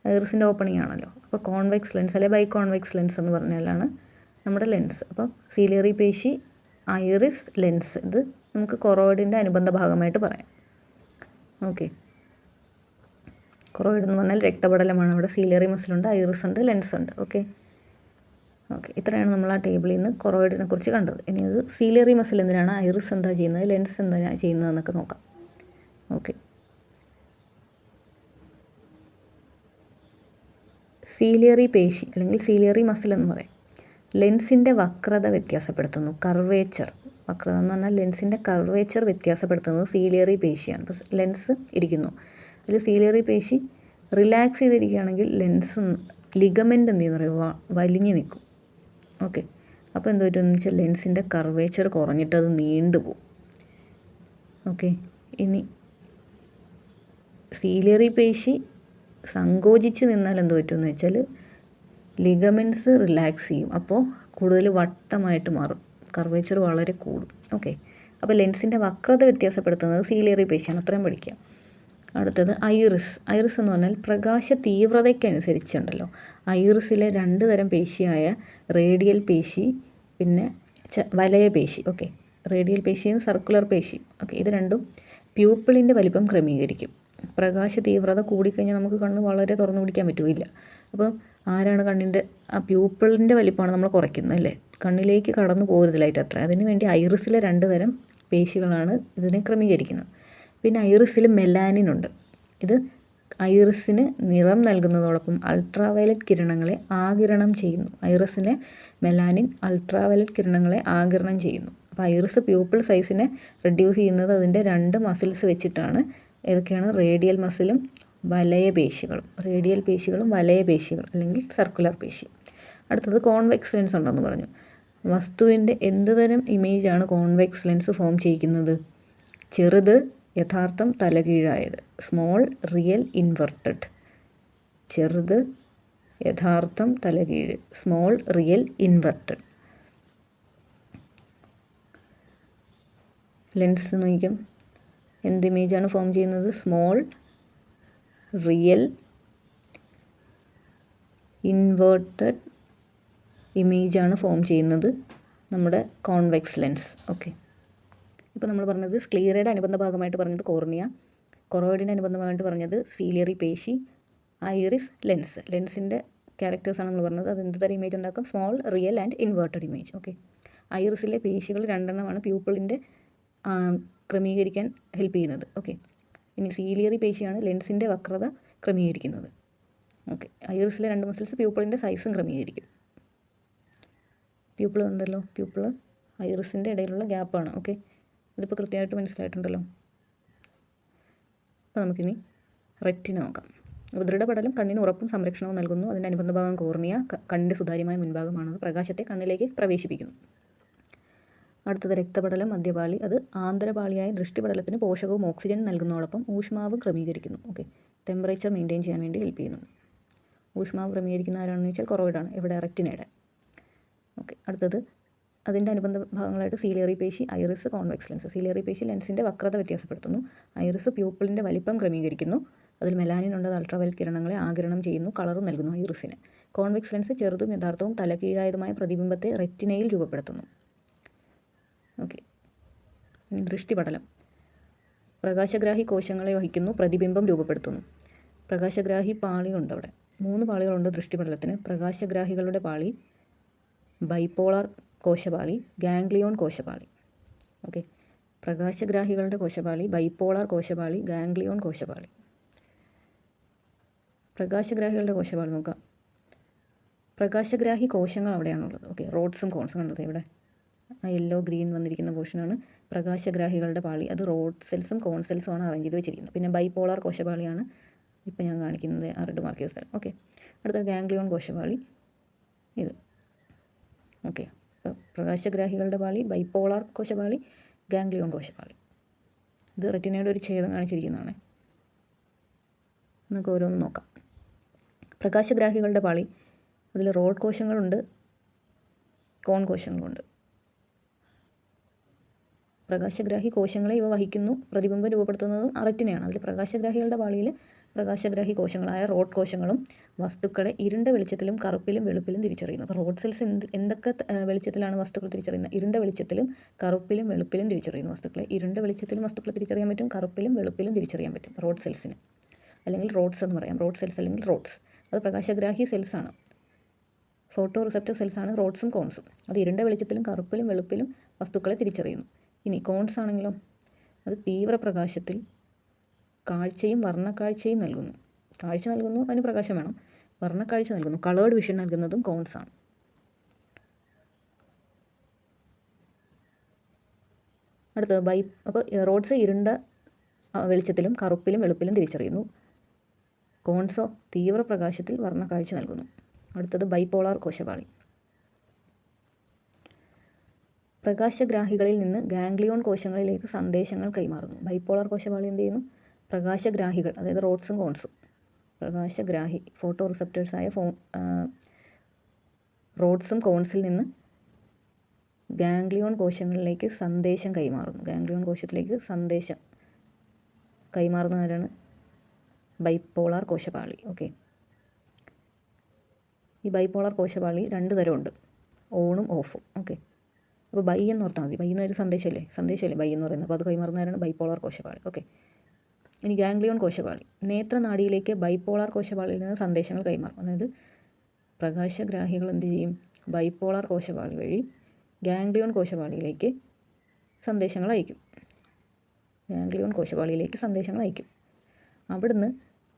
ഐറിസിൻ്റെ ഓപ്പണിംഗ് ആണല്ലോ. അപ്പോൾ കോൺവെക്സ് ലെൻസ് അല്ലെ ബൈ കോൺവെക്സ് ലെൻസ് എന്ന് പറഞ്ഞാലാണ് നമ്മുടെ ലെൻസ്. അപ്പോൾ സീലിയറി പേശി, ഐറിസ്, ലെൻസ്, ഇത് നമുക്ക് കൊറോയിഡിൻ്റെ അനുബന്ധ ഭാഗമായിട്ട് പറയാം. ഓക്കെ, കൊറോയിഡ് എന്ന് പറഞ്ഞാൽ രക്തപടലമാണ്. അവിടെ സീലിയറി മസിലുണ്ട്, ഐറിസ് ഉണ്ട്, ലെൻസ് ഉണ്ട്. ഓക്കെ, ഇത്രയാണ് നമ്മൾ ആ ടേബിളിൽ നിന്ന് കൊറോയിഡിനെ കുറിച്ച് കണ്ടത്. ഇനി അത് സീലിയറി മസിൽ എന്തിനാണ്, ഐറിസ് എന്താ ചെയ്യുന്നത്, ലെൻസ് എന്താ ചെയ്യുന്നതെന്നൊക്കെ നോക്കാം. ഓക്കെ, സീലിയറി പേശി അല്ലെങ്കിൽ സീലിയറി മസിൽ എന്ന് പറയും. ലെൻസിൻ്റെ വക്രത വ്യത്യാസപ്പെടുത്തുന്നു, കർവേച്ചർ. വക്രത എന്ന് പറഞ്ഞാൽ ലെൻസിൻ്റെ കർവേച്ചർ വ്യത്യാസപ്പെടുത്തുന്നത് സീലിയറി പേശിയാണ്. ഇപ്പോൾ ലെൻസ് ഇരിക്കുന്നു, അതിൽ സീലിയറി പേശി റിലാക്സ് ചെയ്തിരിക്കുകയാണെങ്കിൽ ലെൻസ് ലിഗമെൻ്റ് എന്ത് ചെയ്യുന്ന പറയുക, വലിഞ്ഞു നിൽക്കും. ഓക്കെ, അപ്പോൾ എന്ത് പറ്റുമെന്ന് വെച്ചാൽ ലെൻസിൻ്റെ കർവേച്ചർ കുറഞ്ഞിട്ട് അത് നീണ്ടു പോകും. ഓക്കെ. ഇനി സീലിയറി പേശി സങ്കോചിച്ച് നിന്നാൽ എന്ത് പറ്റുമെന്ന് വെച്ചാൽ ലിഗമെൻറ്റ്സ് റിലാക്സ് ചെയ്യും. അപ്പോൾ കൂടുതൽ വട്ടമായിട്ട് മാറും, കർവേച്ചർ വളരെ കൂടും. ഓക്കെ. അപ്പോൾ ലെൻസിൻ്റെ വക്രത വ്യത്യാസപ്പെടുത്തുന്നത് സീലിയറി പേശിയാണ്. അത്രയും പഠിക്കാം. അടുത്തത് ഐറിസ്. ഐറിസ് എന്ന് പറഞ്ഞാൽ പ്രകാശ തീവ്രതയ്ക്കനുസരിച്ചുണ്ടല്ലോ, ഐറിസിലെ 2 തരം പേശിയായ റേഡിയൽ പേശി പിന്നെ വലയ പേശി. ഓക്കെ. റേഡിയൽ പേശിയും സർക്കുലർ പേശി. ഓക്കെ. ഇത് രണ്ടും പ്യൂപ്പിളിൻ്റെ വലിപ്പം ക്രമീകരിക്കും. പ്രകാശ തീവ്രത കൂടിക്കഴിഞ്ഞാൽ നമുക്ക് കണ്ണ് വളരെ തുറന്നു പിടിക്കാൻ പറ്റുമില്ല. അപ്പോൾ ആരാണ് കണ്ണിൻ്റെ ആ പ്യൂപ്പിളിൻ്റെ വലിപ്പമാണ് നമ്മൾ കുറയ്ക്കുന്നത് അല്ലേ, കണ്ണിലേക്ക് കടന്നു പോകരുത് ലൈറ്റ് അത്ര. അതിന് വേണ്ടി ഐറിസിലെ 2 തരം പേശികളാണ് ഇതിനെ ക്രമീകരിക്കുന്നത്. പിന്നെ ഐറിസിൽ മെലാനിൻ ഉണ്ട്. ഇത് ഐറിസിന് നിറം നൽകുന്നതോടൊപ്പം അൾട്രാവയലറ്റ് കിരണങ്ങളെ ആഗിരണം ചെയ്യുന്നു. ഐറിസിലെ മെലാനിൻ അൾട്രാവയലറ്റ് കിരണങ്ങളെ ആഗിരണം ചെയ്യുന്നു. അപ്പോൾ ഐറിസ് പ്യൂപ്പിൾ സൈസിനെ റെഡ്യൂസ് ചെയ്യുന്നത് അതിൻ്റെ 2 മസിൽസ് വെച്ചിട്ടാണ്. ഏതൊക്കെയാണ്? റേഡിയൽ മസിലും വലയ പേശികളും. റേഡിയൽ പേശികളും വലയ പേശികൾ അല്ലെങ്കിൽ സർക്കുലർ പേശി. അടുത്തത് കോൺവെക്സ് ലെൻസ് ഉണ്ടെന്ന് പറഞ്ഞു. വസ്തുവിൻ്റെ എന്ത് തരം ഇമേജാണ് കോൺവെക്സ് ലെൻസ് ഫോം ചെയ്യിക്കുന്നത്? ചെറുത്, യഥാർത്ഥം, തലകീഴായത്. Small, real, inverted. ചെറുത്, യഥാർത്ഥം, തലകീഴ്. Small, real, inverted. ലെൻസ് നോക്കാം, എന്ത് ഇമേജാണ് ഫോം ചെയ്യുന്നത്? സ്മോൾ, റിയൽ, ഇൻവേർട്ടഡ് ഇമേജാണ് ഫോം ചെയ്യുന്നത് നമ്മുടെ കോൺവെക്സ് ലെൻസ്. ഓക്കെ. ഇപ്പോൾ നമ്മൾ പറഞ്ഞത് സ്ക്ലീറയുടെ അനുബന്ധ ഭാഗമായിട്ട് പറഞ്ഞത് കോർണിയ, കൊറോയിഡിൻ്റെ അനുബന്ധമായിട്ട് പറഞ്ഞത് സീലിയറി പേശി, ഐറിസ്, ലെൻസ്. ലെൻസിൻ്റെ ക്യാരക്ടേഴ്സാണ് നമ്മൾ പറഞ്ഞത്. അത് എന്ത് തരം ഇമേജ് ഉണ്ടാക്കും? Small, real and inverted image. Okay. ഐറിസിലെ പേശികൾ 2 പ്യൂപ്പിളിൻ്റെ ക്രമീകരിക്കാൻ ഹെൽപ്പ് ചെയ്യുന്നത്. ഓക്കെ. ഇനി സീലിയറി പേശിയാണ് ലെൻസിൻ്റെ വക്രത ക്രമീകരിക്കുന്നത്. ഓക്കെ. ഐറിസിലെ 2 മസിൽസ് പ്യൂപ്പിളിൻ്റെ സൈസും ക്രമീകരിക്കും. പ്യൂപ്പിൾ ഉണ്ടല്ലോ, പ്യൂപ്പിൾ ഐറിസിൻ്റെ ഇടയിലുള്ള ഗ്യാപ്പാണ്. ഓക്കെ. ഇതിപ്പോൾ കൃത്യമായിട്ട് മനസ്സിലായിട്ടുണ്ടല്ലോ. അപ്പോൾ നമുക്കിനി റെറ്റിന നോക്കാം. അപ്പോൾ ദൃഢപടലം കണ്ണിന് ഉറപ്പും സംരക്ഷണവും നൽകുന്നു. അതിൻ്റെ അനുബന്ധ ഭാഗം കോർണിയ, കണ്ണിൻ്റെ സുതാര്യമായ മുൻഭാഗമാണത്. പ്രകാശത്തെ കണ്ണിലേക്ക് പ്രവേശിപ്പിക്കുന്നു. അടുത്തത് രക്തപടലം, മധ്യപാളി. അത് ആന്തരപാളിയായ ദൃഷ്ടിപടലത്തിന് പോഷകവും ഓക്സിജൻ നൽകുന്നതോടൊപ്പം ഊഷ്മാവ് ക്രമീകരിക്കുന്നു. ഓക്കെ. ടെമ്പറേച്ചർ മെയിൻറ്റെയിൻ ചെയ്യാൻ വേണ്ടി ഹെൽപ്പ് ചെയ്യുന്നുണ്ട്. ഊഷ്മാവ് ക്രമീകരിക്കുന്ന ആരാണെന്ന് വെച്ചാൽ കൊറോയിഡാണ്. ഇവിടെ റെറ്റിനയുടെ. ഓക്കെ. അടുത്തത് അതിൻ്റെ അനുബന്ധ ഭാഗങ്ങളായിട്ട് സീലിയറി പേശി, ഐറിസ്, കോൺവെക്സ് ലെൻസ്. സീലിയറി പേശി ലെൻസിൻ്റെ വക്രത വ്യത്യാസപ്പെടുത്തുന്നു. ഐറിസ് പ്യൂപ്പിളിൻ്റെ വലിപ്പം ക്രമീകരിക്കുന്നു. അതിൽ മെലാനിൻ ഉണ്ട്, അത് അൾട്രാവയലറ്റ് കിരണങ്ങളെ ആഗിരണം ചെയ്യുന്നു, കളറും നൽകുന്നു ഐറിസിന്. കോൺവെക്സ് ലെൻസ് ചെറുതും യഥാർത്ഥവും തലകീഴായതുമായ പ്രതിബിംബത്തെ റെറ്റിനയിൽ രൂപപ്പെടുത്തുന്നു. ഓക്കെ. ഇനി ദൃഷ്ടിപടലം. പ്രകാശഗ്രാഹി കോശങ്ങളെ വഹിക്കുന്നു, പ്രതിബിംബം രൂപപ്പെടുത്തുന്നു. പ്രകാശഗ്രാഹി പാളിയുണ്ട് അവിടെ. 3 പാളികളുണ്ട് ദൃഷ്ടിപടലത്തിന്. പ്രകാശഗ്രാഹികളുടെ പാളി, ബൈപോളാർ കോശപാളി, ഗാംഗ്ലിയോൺ കോശപാളി. ഓക്കെ. പ്രകാശഗ്രാഹികളുടെ കോശപാളി, ബൈപോളാർ കോശപാളി, ഗാംഗ്ലിയോൺ കോശപാളി. പ്രകാശഗ്രാഹികളുടെ കോശപാളി നോക്കാം. പ്രകാശഗ്രാഹി കോശങ്ങൾ അവിടെയാണുള്ളത്. ഓക്കെ. റോഡ്സും കോൺസും ഉള്ളത് ഇവിടെ. ആ യെല്ലോ ഗ്രീൻ വന്നിരിക്കുന്ന പോർഷനാണ് പ്രകാശഗ്രാഹികളുടെ പാളി. അത് റോഡ് സെൽസും കോൺ സെൽസും ആണ് അറേഞ്ച് ചെയ്ത് വെച്ചിരിക്കുന്നത്. പിന്നെ ബൈപോളാർ കോശപാളിയാണ് ഇപ്പോൾ ഞാൻ കാണിക്കുന്നത്, ആ റെഡ് മാർക്ക് ചെയ്ത സ്ഥലം. ഓക്കെ. അടുത്ത ഗാംഗ്ലിയോൺ കോശപാളി ഇത്. ഓക്കെ. അപ്പോൾ പ്രകാശഗ്രാഹികളുടെ പാളി, ബൈപോളാർ കോശപാളി, ഗാംഗ്ലിയോൺ കോശപാളി. ഇത് റെറ്റിനയുടെ ഒരു ഛേദം കാണിച്ചിരിക്കുന്നതാണ്. നമുക്ക് ഓരോന്ന് നോക്കാം. പ്രകാശഗ്രാഹികളുടെ പാളി, അതിൽ റോഡ് കോശങ്ങളുണ്ട്, കോൺ കോശങ്ങളുണ്ട്. പ്രകാശഗ്രാഹി കോശങ്ങളെ ഇവ വഹിക്കുന്നു, പ്രതിബിംബം രൂപപ്പെടുത്തുന്നതും റെറ്റിനയാണ്. അതിൽ പ്രകാശഗ്രാഹികളുടെ പാളിയിൽ പ്രകാശഗ്രാഹി കോശങ്ങളായ റോഡ് കോശങ്ങളും വസ്തുക്കളെ ഇരുണ്ട വെളിച്ചത്തിലും കറുപ്പിലും വെളുപ്പിലും തിരിച്ചറിയുന്നു. അപ്പോൾ റോഡ് സെൽസ് എന്തൊക്കെ വെളിച്ചത്തിലാണ് വസ്തുക്കൾ തിരിച്ചറിയുന്നത്? ഇരുണ്ട വെളിച്ചത്തിലും കറുപ്പിലും വെളുപ്പിലും തിരിച്ചറിയുന്നു വസ്തുക്കളെ. ഇരുണ്ട വെളിച്ചത്തിലും വസ്തുക്കളെ തിരിച്ചറിയാൻ പറ്റും, കറുപ്പിലും വെളുപ്പിലും തിരിച്ചറിയാൻ പറ്റും റോഡ് സെൽസിന്, അല്ലെങ്കിൽ റോഡ്സ് എന്ന് പറയാം. റോഡ് സെൽസ് അല്ലെങ്കിൽ റോഡ്സ്, അത് പ്രകാശഗ്രാഹി സെൽസാണ്. Photo receptor സെൽസാണ് റോഡ്സും കോൺസും. അത് ഇരുണ്ട വെളിച്ചത്തിലും കറുപ്പിലും വെളുപ്പിലും വസ്തുക്കളെ തിരിച്ചറിയുന്നു. ഇനി കോൺസ് ആണെങ്കിലോ, അത് തീവ്ര പ്രകാശത്തിൽ കാഴ്ചയും വർണ്ണക്കാഴ്ചയും നൽകുന്നു. കാഴ്ച നൽകുന്നു, അതിന് പ്രകാശം വേണം. വർണ്ണക്കാഴ്ച നൽകുന്നു, കളേർഡ് വിഷൻ നൽകുന്നതും കോൺസ് ആണ്. അടുത്തത് അപ്പോൾ റോഡ്സ് ഇരുണ്ട വെളിച്ചത്തിലും കറുപ്പിലും വെളുപ്പിലും തിരിച്ചറിയുന്നു. കോൺസോ തീവ്ര പ്രകാശത്തിൽ വർണ്ണക്കാഴ്ച നൽകുന്നു. അടുത്തത് ബൈപോളാർ കോശപാളി. പ്രകാശഗ്രാഹികളിൽ നിന്ന് ഗാംഗ്ലിയോൺ കോശങ്ങളിലേക്ക് സന്ദേശങ്ങൾ കൈമാറുന്നു. ബൈപോളാർ കോശപാളി എന്ത് ചെയ്യുന്നു? പ്രകാശഗ്രാഹികൾ, അതായത് റോഡ്സും കോൺസും, പ്രകാശഗ്രാഹി ഫോട്ടോ റിസപ്റ്റേഴ്സായ റോഡ്സും കോൺസിൽ നിന്ന് ഗാംഗ്ലിയോൺ കോശങ്ങളിലേക്ക് സന്ദേശം കൈമാറുന്നു. ഗാംഗ്ലിയോൺ കോശത്തിലേക്ക് സന്ദേശം കൈമാറുന്നവരാണ് ബൈപോളാർ കോശപാളി. ഓക്കെ, ഈ ബൈപോളാർ കോശപാളി 2 തരമുണ്ട്, ഓണും ഓഫും. ഓക്കെ, അപ്പോൾ ബൈ എന്ന് ഓർത്താൽ മതി. ബൈ എന്നൊരു സന്ദേശമല്ലേ ബൈ എന്ന് പറയുന്നത്. അപ്പോൾ അത് കൈമാറുന്നവരാണ് ബൈപോളാർ കോശപാളി. ഓക്കെ, ഇനി ഗാംഗ്ലിയോൺ കോശപാളി. നേത്രനാഡിയിലേക്ക് ബൈപോളാർ കോശപാളിയിൽ നിന്ന് സന്ദേശങ്ങൾ കൈമാറും. അതായത് പ്രകാശഗ്രാഹികൾ എന്ത് ചെയ്യും? ബൈപോളാർ കോശപാളി വഴി ഗാംഗ്ലിയോൺ കോശപാളിയിലേക്ക് സന്ദേശങ്ങൾ അയക്കും. അവിടുന്ന്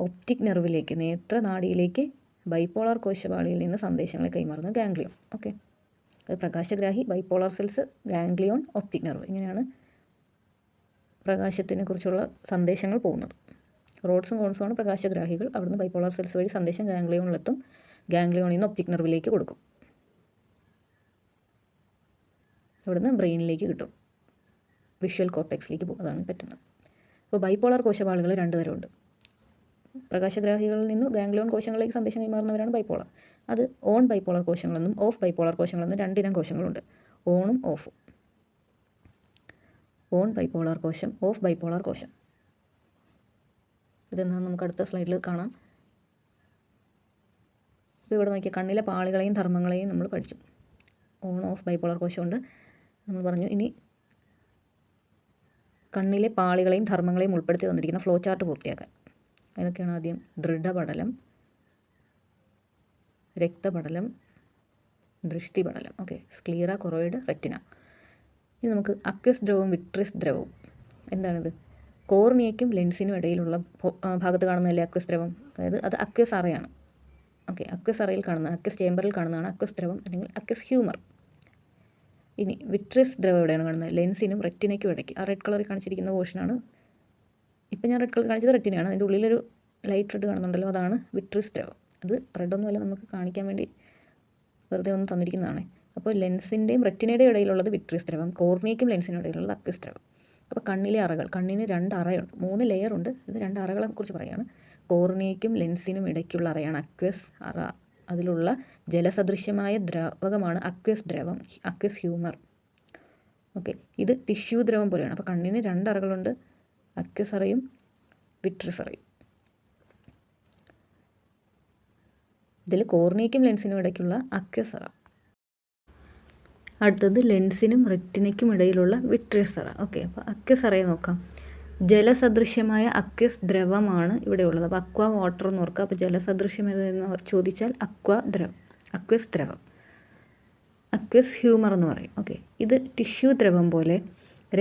ഒപ്റ്റിക് നെർവിലേക്ക്, നേത്രനാഡിയിലേക്ക് ബൈപോളാർ കോശപാളിയിൽ നിന്ന് സന്ദേശങ്ങൾ കൈമാറുന്നത് ഗാംഗ്ലിയോൺ. ഓക്കെ, അത് പ്രകാശഗ്രാഹി, bipolar cells, ganglion, optic nerve, ഇങ്ങനെയാണ് പ്രകാശത്തിനെ കുറിച്ചുള്ള സന്ദേശങ്ങൾ പോകുന്നത്. റോഡ്സും കോൺസുമാണ് പ്രകാശഗ്രാഹികൾ. അവിടുന്ന് ബൈപോളാർ സെൽസ് വഴി സന്ദേശം ഗാംഗ്ലിയോണിലെത്തും. ഗാംഗ്ലിയോണിൽ നിന്ന് ഒപ്റ്റിക് നെർവിലേക്ക് കൊടുക്കും. അവിടുന്ന് ബ്രെയിനിലേക്ക് കിട്ടും, വിഷ്വൽ കോർട്ടെക്സിലേക്ക് പോകും. അതാണ് പറ്റുന്നത്. അപ്പോൾ ബൈപോളാർ കോശപാളികൾ 2 തരമുണ്ട്. പ്രകാശഗ്രാഹികളിൽ നിന്ന് ഗാംഗ്ലിയോൺ കോശങ്ങളിലേക്ക് സന്ദേശം കൈമാറുന്നവരാണ് ബൈപോളാർ. അത് ഓൺ ബൈപോളാർ കോശങ്ങളെന്നും ഓഫ് ബൈപോളാർ കോശങ്ങളെന്നും 2 ഇനം കോശങ്ങളുണ്ട്, ഓണും ഓഫും. ഓൺ ബൈപോളാർ കോശം, ഓഫ് ബൈപോളാർ കോശം. ഇതെന്താണെന്ന് നമുക്ക് അടുത്ത സ്ലൈഡിൽ കാണാം. ഇപ്പോൾ ഇവിടെ നോക്കിയാൽ കണ്ണിലെ പാളികളെയും ധർമ്മങ്ങളെയും നമ്മൾ പഠിച്ചു. ഓൺ ഓഫ് ബൈപോളാർ കോശമുണ്ട് നമ്മൾ പറഞ്ഞു. ഇനി കണ്ണിലെ പാളികളെയും ധർമ്മങ്ങളെയും ഉൾപ്പെടുത്തി തന്നിരിക്കുന്ന ഫ്ലോ ചാർട്ട് പൂർത്തിയാക്കാൻ. ഏതൊക്കെയാണ്? ആദ്യം ദൃഢപടലം, രക്തപടലം, ദൃഷ്ടിപടലം. Okay, sclera, choroid, retina. ഇനി നമുക്ക് അക്വസ് ദ്രവവും വിട്രിയസ് ദ്രവവും. എന്താണിത്? കോർണിയയ്ക്കും ലെൻസിനും ഇടയിലുള്ള ഭാഗത്ത് കാണുന്നതല്ലേ അക്വസ് ദ്രവം? അതായത് അത് അക്വസ് അറയാണ്. ഓക്കെ, അക്വസ് അറയിൽ കാണുന്ന, അക്വസ് ചേമ്പറിൽ കാണുന്നതാണ് അക്വസ് ദ്രവം അല്ലെങ്കിൽ അക്വസ് ഹ്യൂമർ. ഇനി വിട്രിയസ് ദ്രവം എവിടെയാണ് കാണുന്നത്? ലെൻസിനും റെറ്റിനയ്ക്കും ഇടയ്ക്ക്. ആ റെഡ് കളറിൽ കാണിച്ചിരിക്കുന്ന പോർഷനാണ്. ഇപ്പം ഞാൻ റെഡ് കളർ കാണിച്ചത് റെറ്റിനയാണ്. അതിൻ്റെ ഉള്ളിലൊരു ലൈറ്റ് റെഡ് കാണുന്നുണ്ടല്ലോ, അതാണ് വിട്രിയസ് ദ്രവം. അത് റെഡൊന്നുമല്ല, നമുക്ക് കാണിക്കാൻ വേണ്ടി വെറുതെ ഒന്ന് തന്നിരിക്കുന്നതാണ്. അപ്പോൾ ലെൻസിൻ്റെയും റെറ്റിനയുടെയും ഇടയിലുള്ളത് വിട്രിയസ് ദ്രവം, കോർണിയയ്ക്കും ലെൻസിനും ഇടയിലുള്ളത് അക്വസ് ദ്രവം. അപ്പോൾ കണ്ണിലെ അറകൾ, കണ്ണിന് 2 അറയുണ്ട്, 3 ലെയറുണ്ട്. ഇത് 2 അറകളെ കുറിച്ച് പറയുകയാണ്. കോർണിയയ്ക്കും ലെൻസിനും ഇടയ്ക്കുള്ള അറയാണ് അക്വസ് അറ. അതിലുള്ള ജലസദൃശ്യമായ ദ്രാവകമാണ് അക്വസ് ദ്രവം, അക്വസ് ഹ്യൂമർ. ഓക്കെ, ഇത് ടിഷ്യൂ ദ്രവം പോലെയാണ്. അപ്പോൾ കണ്ണിന് 2 അറകളുണ്ട്, അക്വസ് അറയും വിട്രിയസ് അറയും. ഇതിൽ കോർണിയയ്ക്കും ലെൻസിനും ഇടയ്ക്കുള്ള അക്വസ് അറ. അടുത്തത് ലെൻസിനും റെറ്റിനയ്ക്കും ഇടയിലുള്ള വിട്രിയസ് അറ. ഓക്കെ, അപ്പോൾ അക്വസ് അറയെ നോക്കാം. ജലസദൃശ്യമായ അക്വസ് ദ്രവമാണ് ഇവിടെ ഉള്ളത്. അപ്പോൾ അക്വ വാട്ടർ എന്ന് ഓർക്കുക. അപ്പോൾ ജലസദൃശ്യം എന്ന് ചോദിച്ചാൽ അക്വസ് ദ്രവം, അക്വസ് ഹ്യൂമർ എന്ന് പറയും. ഓക്കെ, ഇത് ടിഷ്യൂ ദ്രവം പോലെ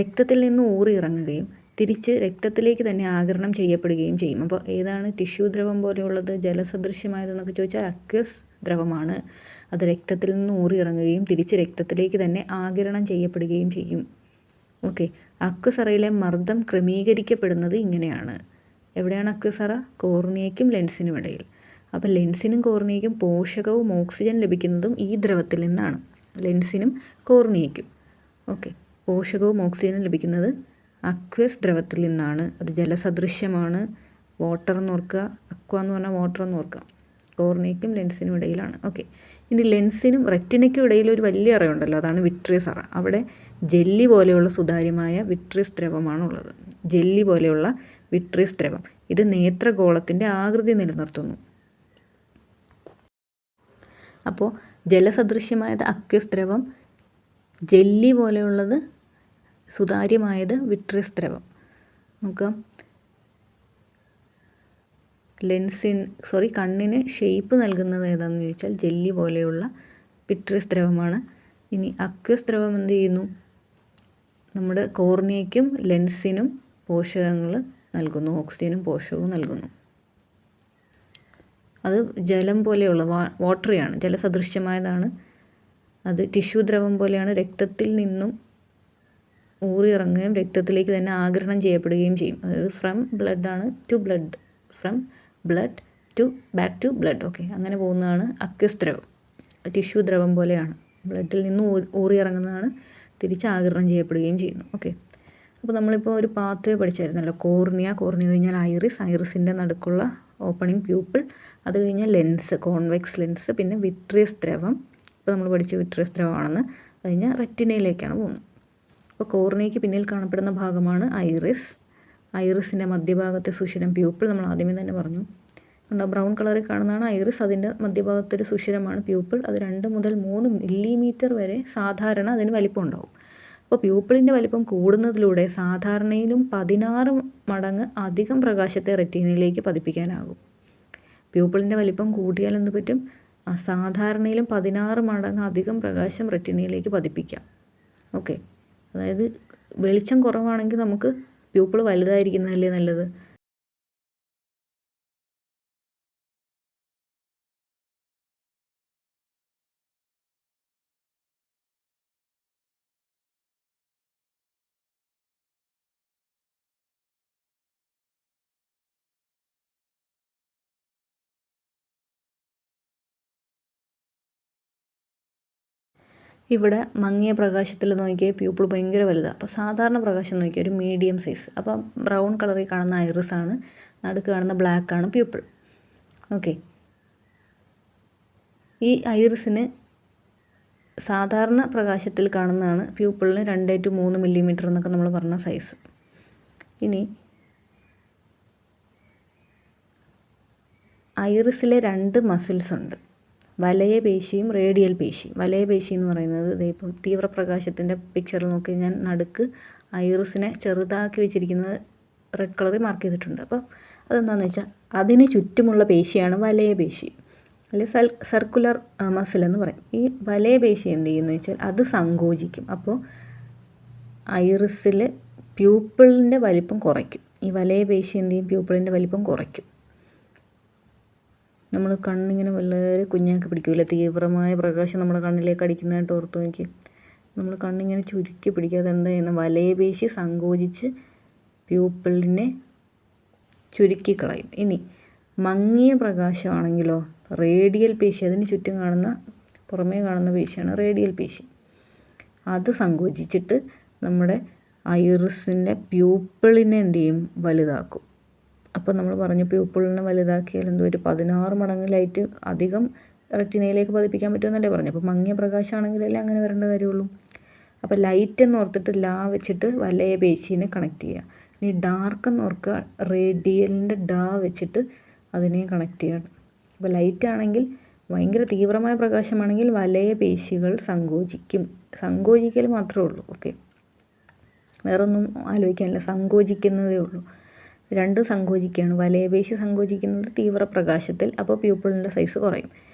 രക്തത്തിൽ നിന്ന് ഊറിയിറങ്ങുകയും തിരിച്ച് രക്തത്തിലേക്ക് തന്നെ ആഗിരണം ചെയ്യപ്പെടുകയും ചെയ്യും. അപ്പോൾ ഏതാണ് ടിഷ്യൂ ദ്രവം പോലെയുള്ളത്? ജലസദൃശ്യമായതെന്നൊക്കെ ചോദിച്ചാൽ അക്വസ് ദ്രവമാണ്. അത് രക്തത്തിൽ നിന്ന് ഊറിയിറങ്ങുകയും തിരിച്ച് രക്തത്തിലേക്ക് തന്നെ ആഗിരണം ചെയ്യപ്പെടുകയും ചെയ്യും. ഓക്കെ, അക്വസ് അറയിലെ മർദ്ദം ക്രമീകരിക്കപ്പെടുന്നത് ഇങ്ങനെയാണ്. എവിടെയാണ് അക്വസ് അറ? കോർണിയയ്ക്കും ലെൻസിനും ഇടയിൽ. അപ്പോൾ ലെൻസിനും കോർണിയയ്ക്കും പോഷകവും ഓക്സിജൻ ലഭിക്കുന്നതും ഈ ദ്രവത്തിൽ നിന്നാണ്. ലെൻസിനും കോർണിയയ്ക്കും ഓക്കെ പോഷകവും ഓക്സിജനും ലഭിക്കുന്നത് അക്വസ് ദ്രവത്തിൽ നിന്നാണ്. അത് ജലസദൃശ്യമാണ്. വാട്ടർ എന്ന് ഓർക്കുക, അക്വ എന്ന് പറഞ്ഞാൽ വാട്ടർ എന്ന് ഓർക്കുക. കോർണിയയ്ക്കും ലെൻസിനും ഇടയിലാണ്. ഓക്കെ, ഇനി ലെൻസിനും റെറ്റിനയ്ക്കും ഇടയിൽ ഒരു വലിയ അറയുണ്ടല്ലോ, അതാണ് വിട്രിയസ് അറ. അവിടെ ജെല്ലി പോലെയുള്ള സുതാര്യമായ വിട്രിയസ് ദ്രവമാണുള്ളത്. ജെല്ലി പോലെയുള്ള വിട്രിയസ് ദ്രവം ഇത് നേത്രഗോളത്തിൻ്റെ ആകൃതി നിലനിർത്തുന്നു. അപ്പോൾ ജലസദൃശ്യമായത് അക്വസ് ദ്രവം, ജെല്ലി പോലെയുള്ളത് സുതാര്യമായത് വിട്രിയസ് ദ്രവം. നോക്കാം, കണ്ണിന് ഷേപ്പ് നൽകുന്നത് ഏതാണെന്ന് ചോദിച്ചാൽ ജെല്ലി പോലെയുള്ള വിട്രിയസ് ദ്രവമാണ്. ഇനി അക്വസ് ദ്രവം എന്ത് ചെയ്യുന്നു? നമ്മുടെ കോർണിയയ്ക്കും ലെൻസിനും പോഷകങ്ങൾ നൽകുന്നു, ഓക്സിജനും പോഷകവും നൽകുന്നു. അത് ജലം പോലെയുള്ള വാട്ടറിയാണ്, ജലസദൃശ്യമായതാണ്. അത് ടിഷ്യൂ ദ്രവം പോലെയാണ്, രക്തത്തിൽ നിന്നും ഊറിയിറങ്ങുകയും രക്തത്തിലേക്ക് തന്നെ ആഗിരണം ചെയ്യപ്പെടുകയും ചെയ്യും. അതായത് ഫ്രം ബ്ലഡാണ് to blood, from blood to back to blood. Okay, അങ്ങനെ പോകുന്നതാണ് അക്വസ് ദ്രവം. ടിഷ്യൂ ദ്രവം പോലെയാണ്, ബ്ലഡിൽ നിന്ന് ഊറിയിറങ്ങുന്നതാണ് തിരിച്ചാഗിരണം ചെയ്യപ്പെടുകയും ചെയ്യുന്നു. ഓക്കെ, അപ്പോൾ നമ്മളിപ്പോൾ ഒരു പാത്വേ പഠിച്ചായിരുന്നല്ലോ. കോർണിയ കഴിഞ്ഞാൽ ഐറിസിൻ്റെ നടുക്കുള്ള ഓപ്പണിംഗ് പ്യൂപ്പിൾ, അത് കഴിഞ്ഞാൽ ലെൻസ്, കോൺവെക്സ് ലെൻസ്, പിന്നെ വിട്രിയസ് ദ്രവം. ഇപ്പോൾ നമ്മൾ പഠിച്ച വിട്രിയസ് ദ്രവമാണെന്ന്. അത് കഴിഞ്ഞാൽ റെറ്റിനയിലേക്കാണ് പോകുന്നത്. അപ്പോൾ കോർണിയയ്ക്ക് പിന്നിൽ കാണപ്പെടുന്ന ഭാഗമാണ് ഐറിസിൻ്റെ മധ്യഭാഗത്തെ സുഷിരം പ്യൂപ്പിൾ. നമ്മൾ ആദ്യമേ തന്നെ പറഞ്ഞു. ബ്രൗൺ കളറിൽ കാണുന്നതാണ് ഐറിസ്. അതിൻ്റെ മധ്യഭാഗത്തൊരു സുഷിരമാണ് പ്യൂപ്പിൾ. അത് 2 മുതൽ 3 മില്ലിമീറ്റർ വരെ സാധാരണ അതിന് വലിപ്പം ഉണ്ടാവും. അപ്പോൾ പ്യൂപ്പിളിൻ്റെ വലിപ്പം കൂടുന്നതിലൂടെ സാധാരണയിലും 16 മടങ്ങ് അധികം പ്രകാശത്തെ റെറ്റിനയിലേക്ക് പതിപ്പിക്കാനാകും. പ്യൂപ്പിളിൻ്റെ വലിപ്പം കൂട്ടിയാൽ എന്ത് പറ്റും? സാധാരണയിലും 16 മടങ്ങ് അധികം പ്രകാശം റെറ്റിനയിലേക്ക് പതിപ്പിക്കാം. ഓക്കെ, അതായത് വെളിച്ചം കുറവാണെങ്കിൽ നമുക്ക് പ്യൂപ്പിൾ വലുതായിരിക്കുന്നതല്ലേ നല്ലത്. ഇവിടെ മങ്ങിയ പ്രകാശത്തിൽ നോക്കിയാൽ പ്യൂപ്പിൾ ഭയങ്കര വലുതാണ്. അപ്പോൾ സാധാരണ പ്രകാശം നോക്കിയാൽ ഒരു മീഡിയം സൈസ്. അപ്പോൾ ബ്രൗൺ കളറിൽ കാണുന്ന ഐറിസാണ്, നടുക്ക് കാണുന്ന ബ്ലാക്കാണ് പ്യൂപ്പിൾ. ഓക്കെ, ഈ ഐറിസിന് സാധാരണ പ്രകാശത്തിൽ കാണുന്നതാണ് പ്യൂപ്പിളിന് 2 to 3 മില്ലിമീറ്റർ എന്നൊക്കെ നമ്മൾ പറഞ്ഞ സൈസ്. ഇനി ഐറിസിലെ 2 മസിൽസ് ഉണ്ട്, വലയപേശിയും റേഡിയൽ പേശിയും. വലയപേശി എന്ന് പറയുന്നത് ഇപ്പം തീവ്രപ്രകാശത്തിൻ്റെ പിക്ചറിൽ നോക്കി ഞാൻ നടുക്ക് ഐറിസിനെ ചെറുതാക്കി വെച്ചിരിക്കുന്നത് റെഡ് കളറിൽ മാർക്ക് ചെയ്തിട്ടുണ്ട്. അപ്പോൾ അതെന്താണെന്ന് വെച്ചാൽ അതിന് ചുറ്റുമുള്ള പേശിയാണ് വലയപേശി, അല്ലെങ്കിൽ സർക്കുലർ മസിൽ എന്ന് പറയും. ഈ വലയപേശി എന്ത് ചെയ്യുന്നു വെച്ചാൽ അത് സങ്കോചിക്കും. അപ്പോൾ ഐറിസിൽ പ്യൂപ്പിളിൻ്റെ വലിപ്പം കുറയ്ക്കും. ഈ വലയപേശി എന്ത് ചെയ്യും? പ്യൂപ്പിളിൻ്റെ വലിപ്പം കുറയ്ക്കും. നമ്മൾ കണ്ണിങ്ങനെ വളരെ കുഞ്ഞാക്കി പിടിക്കില്ല, തീവ്രമായ പ്രകാശം നമ്മുടെ കണ്ണിലേക്ക് അടിക്കുന്നതായിട്ട് ഓർത്ത് നോക്കി. നമ്മൾ കണ്ണിങ്ങനെ ചുരുക്കി പിടിക്കാതെ എന്താ ചെയ്യുന്നത്? വലയപേശി സങ്കോചിച്ച് പ്യൂപ്പിളിനെ ചുരുക്കി കളയും. ഇനി മങ്ങിയ പ്രകാശമാണെങ്കിലോ റേഡിയൽ പേശി, അതിന് ചുറ്റും കാണുന്ന പുറമേ കാണുന്ന പേശിയാണ് റേഡിയൽ പേശി. അത് സങ്കോചിച്ചിട്ട് നമ്മുടെ ഐറിസിൻ്റെ പ്യൂപ്പിളിനെ എന്ത് ചെയ്യും? വലുതാക്കും. അപ്പോൾ നമ്മൾ പറഞ്ഞു പ്യൂപ്പിളിനെ വലുതാക്കിയാൽ എന്തോ ഒരു 16 മടങ്ങ് ലൈറ്റ് അധികം റെറ്റിനയിലേക്ക് പതിപ്പിക്കാൻ പറ്റുമെന്നല്ലേ പറഞ്ഞു. അപ്പോൾ മങ്ങിയ പ്രകാശമാണെങ്കിലല്ലേ അങ്ങനെ വരേണ്ട കാര്യമുള്ളൂ. അപ്പോൾ ലൈറ്റ് എന്ന് ഓർത്തിട്ട് വെച്ചിട്ട് വലയപേശിനെ കണക്ട് ചെയ്യുക. ഇനി ഡാർക്ക് എന്ന് ഓർക്കുക, റേഡിയലിൻ്റെ വെച്ചിട്ട് അതിനെ കണക്ട് ചെയ്യണം. അപ്പോൾ ലൈറ്റ് ആണെങ്കിൽ ഭയങ്കര തീവ്രമായ പ്രകാശമാണെങ്കിൽ വലയപേശികൾ സങ്കോചിക്കൽ മാത്രമേ ഉള്ളൂ. ഓക്കെ, വേറൊന്നും ആലോചിക്കാനില്ല, സങ്കോചിക്കുന്നതേ ഉള്ളൂ. 2 സങ്കോചിക്കുകയാണ്. വലയപേശി സങ്കോചിക്കുന്നത് തീവ്രപ്രകാശത്തിൽ, അപ്പോൾ പ്യൂപ്പിളിൻ്റെ സൈസ് കുറയും.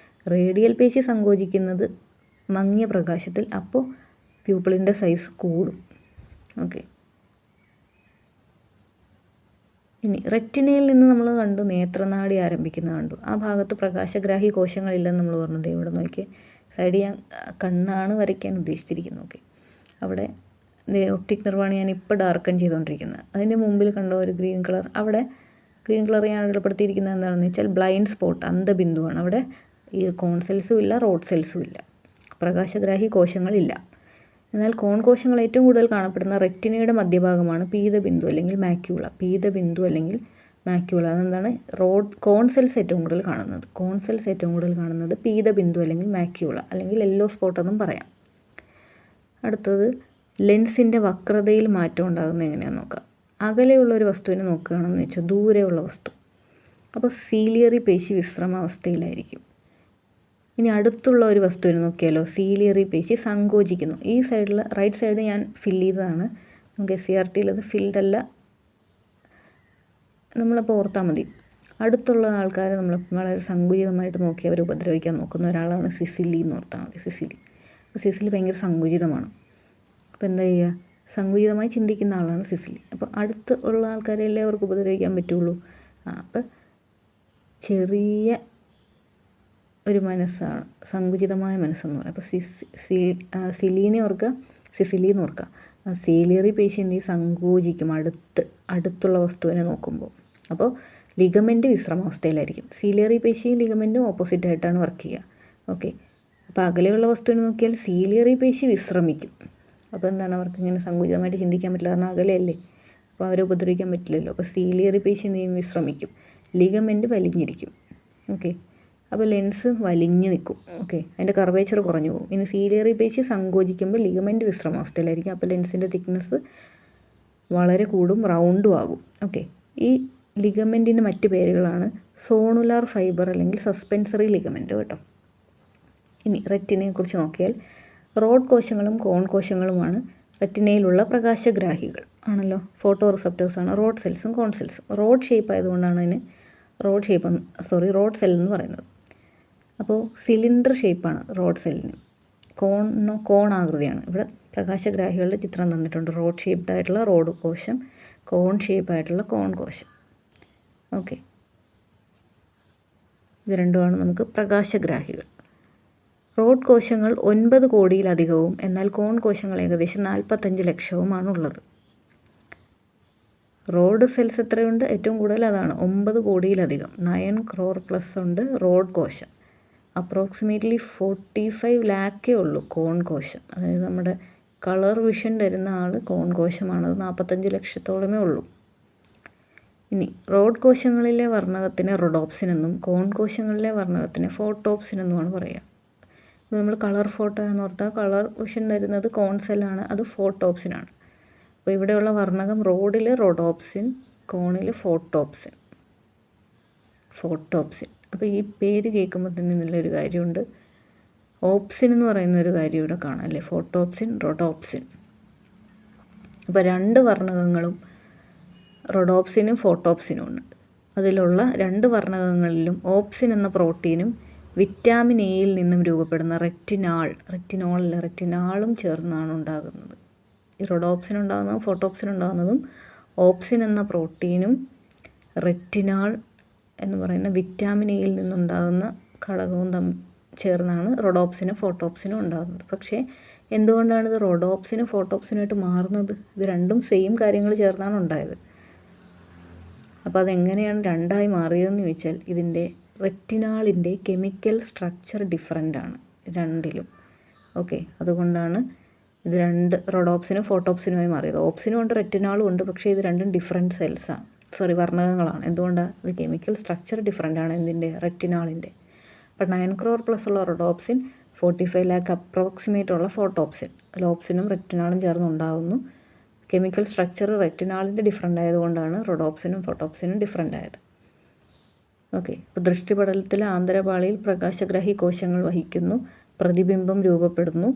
റേഡിയൽ പേശി സങ്കോചിക്കുന്നത് മങ്ങിയ പ്രകാശത്തിൽ, അപ്പോൾ പ്യൂപ്പിളിൻ്റെ സൈസ് കൂടും. ഓക്കെ, ഇനി റെറ്റിനയിൽ നിന്ന് നമ്മൾ കണ്ടു നേത്രനാടി ആരംഭിക്കുന്നത് കണ്ടു. ആ ഭാഗത്ത് പ്രകാശഗ്രാഹി കോശങ്ങളില്ലെന്ന് നമ്മൾ പറഞ്ഞത്. ഇവിടെ നോക്കി സൈഡിൽ ഞാൻ കണ്ണാണ് വരയ്ക്കാൻ ഉദ്ദേശിച്ചിരിക്കുന്നത്. ഓക്കെ, അവിടെ ഒപ്റ്റിക് നെർവാണ് ഞാൻ ഇപ്പോൾ ഡാർക്കൺ ചെയ്തുകൊണ്ടിരിക്കുന്നത്. അതിൻ്റെ മുമ്പിൽ കണ്ട ഒരു ഗ്രീൻ കളർ, അവിടെ ഗ്രീൻ കളർ ഞാൻ അടയാളപ്പെടുത്തിയിരിക്കുന്നത് എന്താണെന്ന് വെച്ചാൽ ബ്ലൈൻഡ് സ്പോട്ട്, അന്ധബിന്ദുവാണ്. അവിടെ ഈ കോൺ സെൽസും ഇല്ല, റോഡ് സെൽസും ഇല്ല, പ്രകാശഗ്രാഹി കോശങ്ങളില്ല. എന്നാൽ കോൺ കോശങ്ങൾ ഏറ്റവും കൂടുതൽ കാണപ്പെടുന്ന റെറ്റിനയുടെ മധ്യഭാഗമാണ് പീതബിന്ദു അല്ലെങ്കിൽ മാക്യൂള. പീതബിന്ദു അല്ലെങ്കിൽ മാക്യൂള അതെന്താണ്? കോൺ സെൽസ് ഏറ്റവും കൂടുതൽ കാണുന്നത് പീതബിന്ദു അല്ലെങ്കിൽ മാക്യൂള അല്ലെങ്കിൽ യെല്ലോ സ്പോട്ട് എന്നും പറയാം. അടുത്തത് ലെൻസിൻ്റെ വക്രതയിൽ മാറ്റം ഉണ്ടാകുന്നത് എങ്ങനെയാണെന്ന് നോക്കാം. അകലെയുള്ള ഒരു വസ്തുവിനെ നോക്കുകയാണെന്ന് വെച്ചാൽ ദൂരെയുള്ള വസ്തു, അപ്പോൾ സീലിയറി പേശി വിശ്രമാവസ്ഥയിലായിരിക്കും. ഇനി അടുത്തുള്ള ഒരു വസ്തുവിനെ നോക്കിയാലോ, സീലിയറി പേശി സങ്കോചിക്കുന്നു. ഈ സൈഡിൽ റൈറ്റ് സൈഡ് ഞാൻ ഫില്ല് ചെയ്തതാണ്. നമുക്ക് SCERT അത് ഫിൽഡ് അല്ല, നമ്മളപ്പോൾ ഓർത്താൽ മതി. അടുത്തുള്ള ആൾക്കാരെ നമ്മൾ വളരെ സങ്കുചിതമായിട്ട് നോക്കി അവർ ഉപദ്രവിക്കാൻ നോക്കുന്ന ഒരാളാണ് സിസിലി എന്ന് ഓർത്താൽ മതി. സിസിലി ഭയങ്കര സങ്കുചിതമാണ്. അപ്പോൾ എന്താ ചെയ്യുക? സങ്കുചിതമായി ചിന്തിക്കുന്ന ആളാണ് സിസിലി. അപ്പോൾ അടുത്ത് ഉള്ള ആൾക്കാരെയല്ലേ അവർക്ക് ഉപദ്രവിക്കാൻ പറ്റുള്ളൂ. അപ്പം ചെറിയ ഒരു മനസ്സാണ് സങ്കുചിതമായ മനസ്സെന്ന് പറയും. അപ്പോൾ സിസിലി എന്ന് ഓർക്കുക. സീലിയറി പേശി എന്ത് ചെയ്യും? സങ്കോചിക്കും അടുത്തുള്ള വസ്തുവിനെ നോക്കുമ്പോൾ. അപ്പോൾ ലിഗമെൻ്റ് വിശ്രമാവസ്ഥയിലായിരിക്കും. സീലിയറി പേശിയും ലിഗമെൻറ്റും ഓപ്പോസിറ്റായിട്ടാണ് വർക്ക് ചെയ്യുക. ഓക്കെ, അപ്പോൾ അകലെയുള്ള വസ്തുവിനെ നോക്കിയാൽ സീലിയറി പേശി വിശ്രമിക്കും. അപ്പോൾ എന്താണ് അവർക്ക് ഇങ്ങനെ സങ്കുചിതമായിട്ട് ചിന്തിക്കാൻ പറ്റില്ല, കാരണം അകലെയല്ലേ, അപ്പോൾ അവരെ ഉപദ്രവിക്കാൻ പറ്റില്ലല്ലോ. അപ്പോൾ സീലിയറി പേശി എന്ത് ചെയ്യും, വിശ്രമിക്കും. ലിഗമെൻറ്റ് വലിഞ്ഞിരിക്കും. ഓക്കെ, അപ്പോൾ ലെൻസ് വലിഞ്ഞ് നിൽക്കും. ഓക്കെ, അതിൻ്റെ കർവേച്ചർ കുറഞ്ഞു പോകും. ഇനി സീലിയറി പേശി സങ്കോചിക്കുമ്പോൾ ലിഗമെൻറ്റ് വിശ്രമാവസ്ഥയിലായിരിക്കും. അപ്പോൾ ലെൻസിൻ്റെ തിക്നെസ് വളരെ കൂടും, റൗണ്ടും ആകും. ഓക്കെ, ഈ ലിഗമെൻറ്റിൻ്റെ മറ്റ് പേരുകളാണ് സോണുലാർ ഫൈബർ അല്ലെങ്കിൽ സസ്പെൻസറി ലിഗമെൻറ്റ് കേട്ടോ. ഇനി റെറ്റിനയെ കുറിച്ച് നോക്കിയാൽ റോഡ് കോശങ്ങളും കോൺ കോശങ്ങളുമാണ് റെറ്റിനയിലുള്ള പ്രകാശഗ്രാഹികൾ ആണല്ലോ. ഫോട്ടോ റിസപ്റ്റേഴ്സാണ് റോഡ് സെൽസും കോൺ സെൽസും. റോഡ് ഷേപ്പ് ആയതുകൊണ്ടാണ് അതിന് റോഡ് സെൽ എന്ന് പറയുന്നത്. അപ്പോൾ സിലിണ്ടർ ഷേപ്പാണ് റോഡ് സെല്ലിന്. കോൺ ആകൃതിയാണ്. ഇവിടെ പ്രകാശഗ്രാഹികളുടെ ചിത്രം തന്നിട്ടുണ്ട്. റോഡ് ഷേപ്ഡ് ആയിട്ടുള്ള റോഡ് കോശം, കോൺ ഷേപ്പ് ആയിട്ടുള്ള കോൺ കോശം. ഓക്കെ, ഇത് രണ്ടുമാണ് നമുക്ക് പ്രകാശഗ്രാഹികൾ. റോഡ് കോശങ്ങൾ 9 കോടിയിലധികവും എന്നാൽ കോൺ കോശങ്ങൾ ഏകദേശം 45 ലക്ഷവുമാണുള്ളത്. റോഡ് സെൽസ് എത്രയുണ്ട്? ഏറ്റവും കൂടുതൽ അതാണ്, 9 കോടിയിലധികം, 9 crore പ്ലസ് ഉണ്ട് റോഡ് കോശം. അപ്രോക്സിമേറ്റ്ലി 45 ലാക്കേ ഉള്ളൂ കോൺ കോശം. അതായത് നമ്മുടെ കളർ വിഷൻ തരുന്ന ആൾ കോൺ കോശമാണ്, അത് 45 ലക്ഷത്തോളമേ ഉള്ളൂ. ഇനി റോഡ് കോശങ്ങളിലെ വർണ്ണകത്തിന് റൊഡോപ്സിൻ എന്നും കോൺ കോശങ്ങളിലെ വർണ്ണകത്തിന് ഫോട്ടോപ്സിൻ എന്നുമാണ് പറയുക. ഇപ്പോൾ നമ്മൾ കളർ ഫോട്ടോ എന്ന് ഓർത്താൽ കളർ വിഷൻ തരുന്നത് കോൺ സെല്ലാണ്, അത് ഫോട്ടോപ്സിനാണ്. അപ്പോൾ ഇവിടെയുള്ള വർണ്ണകം റോഡിൽ റൊഡോപ്സിൻ, കോണിൽ ഫോട്ടോപ്സിൻ. അപ്പോൾ ഈ പേര് കേൾക്കുമ്പോൾ തന്നെ നല്ലൊരു കാര്യമുണ്ട്. ഓപ്സിൻ എന്ന് പറയുന്ന ഒരു കാര്യം ഇവിടെ കാണാം അല്ലേ, ഫോട്ടോപ്സിൻ, റൊഡോപ്സിൻ. അപ്പോൾ 2 വർണ്ണകങ്ങളും റൊഡോപ്സിനും ഫോട്ടോപ്സിനും ഉണ്ട്. അതിലുള്ള 2 വർണ്ണകങ്ങളിലും ഓപ്സിൻ എന്ന പ്രോട്ടീനും വിറ്റാമിൻ എയിൽ നിന്നും രൂപപ്പെടുന്ന റെറ്റിനാളും ചേർന്നാണ് ഉണ്ടാകുന്നത്. ഈ റൊഡോപ്സിൻ ഉണ്ടാകുന്നതും ഫോട്ടോപ്സിൻ ഉണ്ടാകുന്നതും ഓപ്സിൻ എന്ന പ്രോട്ടീനും റെറ്റിനാൾ എന്ന് പറയുന്ന വിറ്റാമിൻ എയിൽ നിന്നുണ്ടാകുന്ന ഘടകവും ചേർന്നാണ് റൊഡോപ്സിനും ഫോട്ടോപ്സിനും ഉണ്ടാകുന്നത്. പക്ഷേ എന്തുകൊണ്ടാണ് ഇത് റൊഡോപ്സിനും ഫോട്ടോപ്സിനുമായിട്ട് മാറുന്നത്? ഇത് രണ്ടും സെയിം കാര്യങ്ങൾ ചേർന്നാണ് ഉണ്ടായത്. അപ്പോൾ അതെങ്ങനെയാണ് രണ്ടായി മാറിയതെന്ന് ചോദിച്ചാൽ ഇതിൻ്റെ റെറ്റിനാളിൻ്റെ കെമിക്കൽ സ്ട്രക്ചർ ഡിഫറൻ്റ് ആണ് രണ്ടിലും. ഓക്കെ, അതുകൊണ്ടാണ് ഇത് 2 റൊഡോപ്സിനും ഫോട്ടോപ്സിനുമായി മാറിയത്. ഓപ്സിനും ഉണ്ട് റെറ്റിനാളും ഉണ്ട്, പക്ഷേ ഇത് രണ്ടും ഡിഫറെൻറ്റ് വർണ്ണകങ്ങളാണ്. എന്തുകൊണ്ടാണ്? ഇത് കെമിക്കൽ സ്ട്രക്ചർ ഡിഫറൻ്റ് ആണ് എന്തിൻ്റെ, റെറ്റിനാളിൻ്റെ. അപ്പോൾ 9 crore പ്ലസ് ഉള്ള റൊഡോപ്സിൻ, 45 lakh അപ്രോക്സിമേറ്റ് ഉള്ള ഫോട്ടോപ്സിൻ. അതിൽ ഓപ്സിനും റെറ്റിനാളും ചേർന്ന് ഉണ്ടാകുന്നു. കെമിക്കൽ സ്ട്രക്ചർ റെറ്റിനാളിൻ്റെ ഡിഫറൻ്റ് ആയതുകൊണ്ടാണ് റൊഡോപ്സിനും ഫോട്ടോപ്സിനും ഡിഫറൻ്റ് ആയത്. ഓക്കെ, അപ്പോൾ ദൃഷ്ടിപടലത്തിലെ ആന്തരപാളിയിൽ പ്രകാശഗ്രാഹി കോശങ്ങൾ വഹിക്കുന്നു, പ്രതിബിംബം രൂപപ്പെടുന്നു.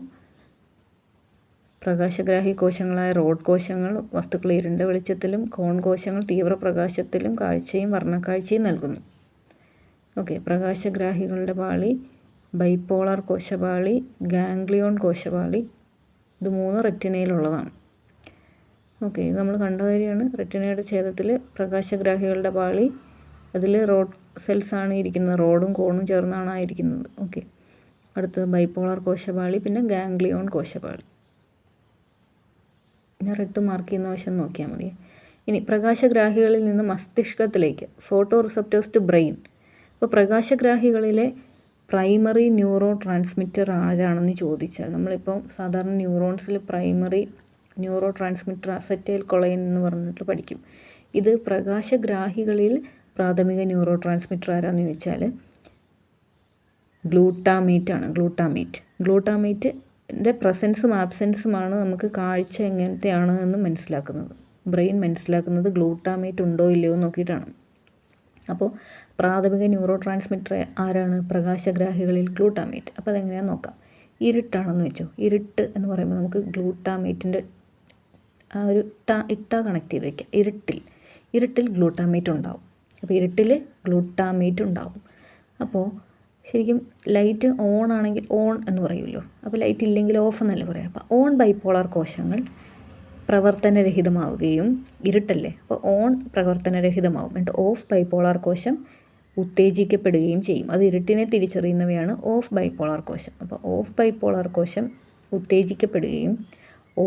പ്രകാശഗ്രാഹി കോശങ്ങളായ റോഡ് കോശങ്ങൾ വസ്തുക്കൾ ഇരുണ്ട വെളിച്ചത്തിലും കോൺ കോശങ്ങൾ തീവ്രപ്രകാശത്തിലും കാഴ്ചയും വർണ്ണക്കാഴ്ചയും നൽകുന്നു. ഓക്കെ, പ്രകാശഗ്രാഹികളുടെ പാളി ബൈപോളാർ കോശപാളി, ഗാംഗ്ലിയോൺ കോശപാളി, ഇത് 3 റെറ്റിനയിലുള്ളതാണ്. ഓക്കെ, ഇത് നമ്മൾ കണ്ട കാര്യമാണ്. റെറ്റിനയുടെ ഛേദത്തിൽ പ്രകാശഗ്രാഹികളുടെ പാളി, അതിൽ റോഡ് സെൽസാണ് ഇരിക്കുന്നത്, റോഡും കോണും ചേർന്നാണ് ഇരിക്കുന്നത്. ഓക്കെ, അടുത്തത് ബൈപോളാർ കോശപാളി, പിന്നെ ഗാംഗ്ലിയോൺ കോശപാളി. ഞാൻ റെഡ് മാർക്ക് ചെയ്യുന്ന വശം നോക്കിയാൽ മതി. ഇനി പ്രകാശഗ്രാഹികളിൽ നിന്ന് മസ്തിഷ്കത്തിലേക്ക്, ഫോട്ടോ റിസപ്റ്റേഴ്സ് ടു ബ്രെയിൻ. അപ്പോൾ പ്രകാശഗ്രാഹികളിലെ പ്രൈമറി ന്യൂറോ ട്രാൻസ്മിറ്റർ ആരാണെന്ന് ചോദിച്ചാൽ, നമ്മളിപ്പോൾ സാധാരണ ന്യൂറോൺസിൽ primary neurotransmitter acetylcholine എന്ന് പറഞ്ഞിട്ട് പഠിക്കും. ഇത് പ്രകാശഗ്രാഹികളിൽ പ്രാഥമിക ന്യൂറോ ട്രാൻസ്മിറ്റർ ആരാന്ന് ചോദിച്ചാൽ ഗ്ലൂട്ടാമേറ്റ്. ഗ്ലൂട്ടാമേറ്റിൻ്റെ പ്രസൻസും ആബ്സെൻസുമാണ് നമുക്ക് കാഴ്ച എങ്ങനത്തെയാണ് എന്ന് മനസ്സിലാക്കുന്നത്. ബ്രെയിൻ മനസ്സിലാക്കുന്നത് ഗ്ലൂട്ടാമേറ്റ് ഉണ്ടോ ഇല്ലയോ നോക്കിയിട്ടാണ്. അപ്പോൾ പ്രാഥമിക ന്യൂറോ ട്രാൻസ്മിറ്റർ ആരാണ്? പ്രകാശഗ്രാഹികളിൽ ഗ്ലൂട്ടാമേറ്റ്. അപ്പോൾ അതെങ്ങനെയാണെന്ന് നോക്കാം. ഇരുട്ടാണെന്ന് വെച്ചോ. ഇരുട്ട് എന്ന് പറയുമ്പോൾ നമുക്ക് ഗ്ലൂട്ടാമേറ്റിൻ്റെ ആ ഒരു ഇട്ട കണക്ട് ചെയ്ത് വയ്ക്കാം. ഇരുട്ടിൽ ഗ്ലൂട്ടാമേറ്റ് ഉണ്ടാവും. അപ്പോൾ ഇരുട്ടിൽ ഗ്ലൂട്ടാമേറ്റ് ഉണ്ടാവും. അപ്പോൾ ശരിക്കും ലൈറ്റ് ഓൺ ആണെങ്കിൽ ഓൺ എന്ന് പറയുമല്ലോ. അപ്പോൾ ലൈറ്റ് ഇല്ലെങ്കിൽ ഓഫ് എന്നല്ലേ പറയാം. അപ്പോൾ ഓൺ ബൈപോളാർ കോശങ്ങൾ പ്രവർത്തനരഹിതമാവുകയും, ഇരുട്ടല്ലേ അപ്പോൾ ഓൺ പ്രവർത്തനരഹിതമാവും, എന്നിട്ട് ഓഫ് ബൈപോളാർ കോശം ഉത്തേജിക്കപ്പെടുകയും ചെയ്യും. അത് ഇരുട്ടിനെ തിരിച്ചറിയുന്നവയാണ് ഓഫ് ബൈപോളാർ കോശം. അപ്പോൾ ഓഫ് ബൈപോളാർ കോശം ഉത്തേജിക്കപ്പെടുകയും